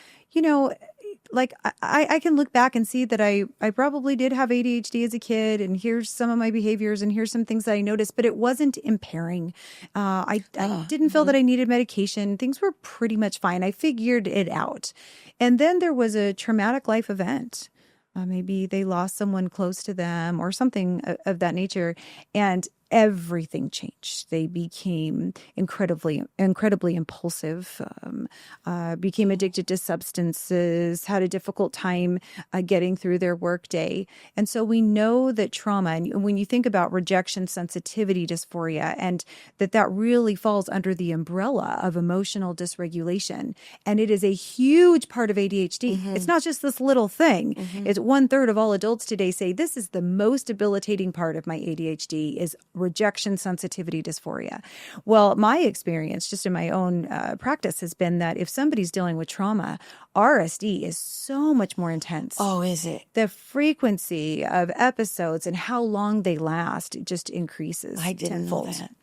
like I can look back and see that I probably did have ADHD as a kid, and here's some of my behaviors, and here's some things that I noticed, but it wasn't impairing. I didn't feel that I needed medication. Things were pretty much fine. I figured it out. And then there was a traumatic life event. Maybe they lost someone close to them or something of that nature. And everything changed. They became incredibly impulsive, became addicted to substances, had a difficult time getting through their workday. And so we know that trauma, and when you think about rejection, sensitivity, dysphoria, and that really falls under the umbrella of emotional dysregulation. And it is a huge part of ADHD. It's not just this little thing. It's 1/3 of all adults today say this is the most debilitating part of my ADHD is rejection, sensitivity, dysphoria. Well, my experience just in my own practice has been that if somebody's dealing with trauma, RSD is so much more intense. Oh, is it? The frequency of episodes and how long they last just increases. I didn't tenfold. know that.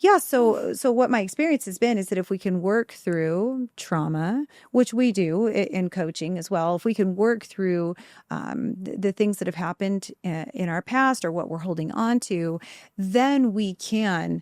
Yeah, so what my experience has been is that if we can work through trauma, which we do in coaching as well, if we can work through the things that have happened in our past or what we're holding on to, then we can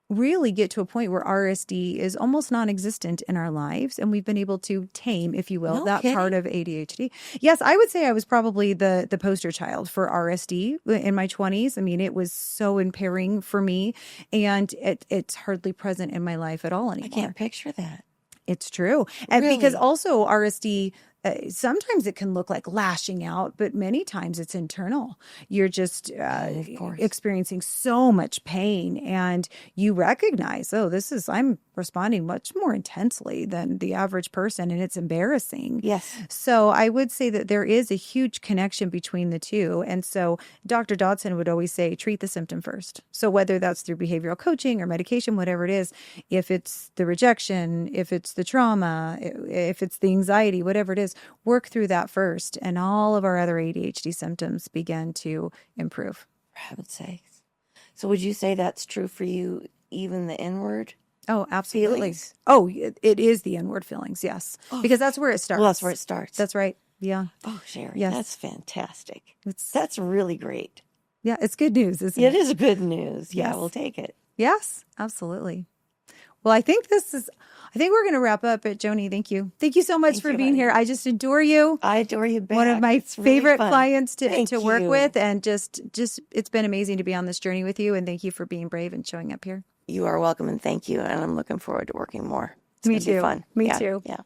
really get to a point where RSD is almost non-existent in our lives, and we've been able to tame, if you will, that part of ADHD. Yes, I would say I was probably the poster child for RSD in my 20s. I mean, it was so impairing for me, and it's hardly present in my life at all anymore. I can't picture that. It's true. And Really? because also RSD, sometimes it can look like lashing out, but many times it's internal. You're just experiencing so much pain, and you recognize, I'm responding much more intensely than the average person, and it's embarrassing. Yes. So I would say that there is a huge connection between the two. And so Dr. Dodson would always say, treat the symptom first. So whether that's through behavioral coaching or medication, whatever it is, if it's the rejection, if it's the trauma, if it's the anxiety, whatever it is, work through that first, and all of our other ADHD symptoms begin to improve. For heaven's sakes. So would you say that's true for you, even the inward? Oh, absolutely. Feelings? Oh, it is the inward feelings, yes. Because that's where it starts. Well, that's where it starts. That's right. Yeah. Oh, Jheri, Yes. that's fantastic. That's really great. Yeah, it's good news, isn't it? It is good news. Yeah, Yes. we'll take it. Yes, absolutely. Well, I think we're going to wrap up it. Joanie, thank you. Thank you so much Thank for you, being honey. here. I just adore you. I adore you back. One of my It's really favorite fun. clients to work you. with. And just it's been amazing to be on this journey with you. And thank you for being brave and showing up here. You are welcome, and thank you. And I'm looking forward to working more. It's Me gonna be too. fun. Me Yeah, too. Yeah.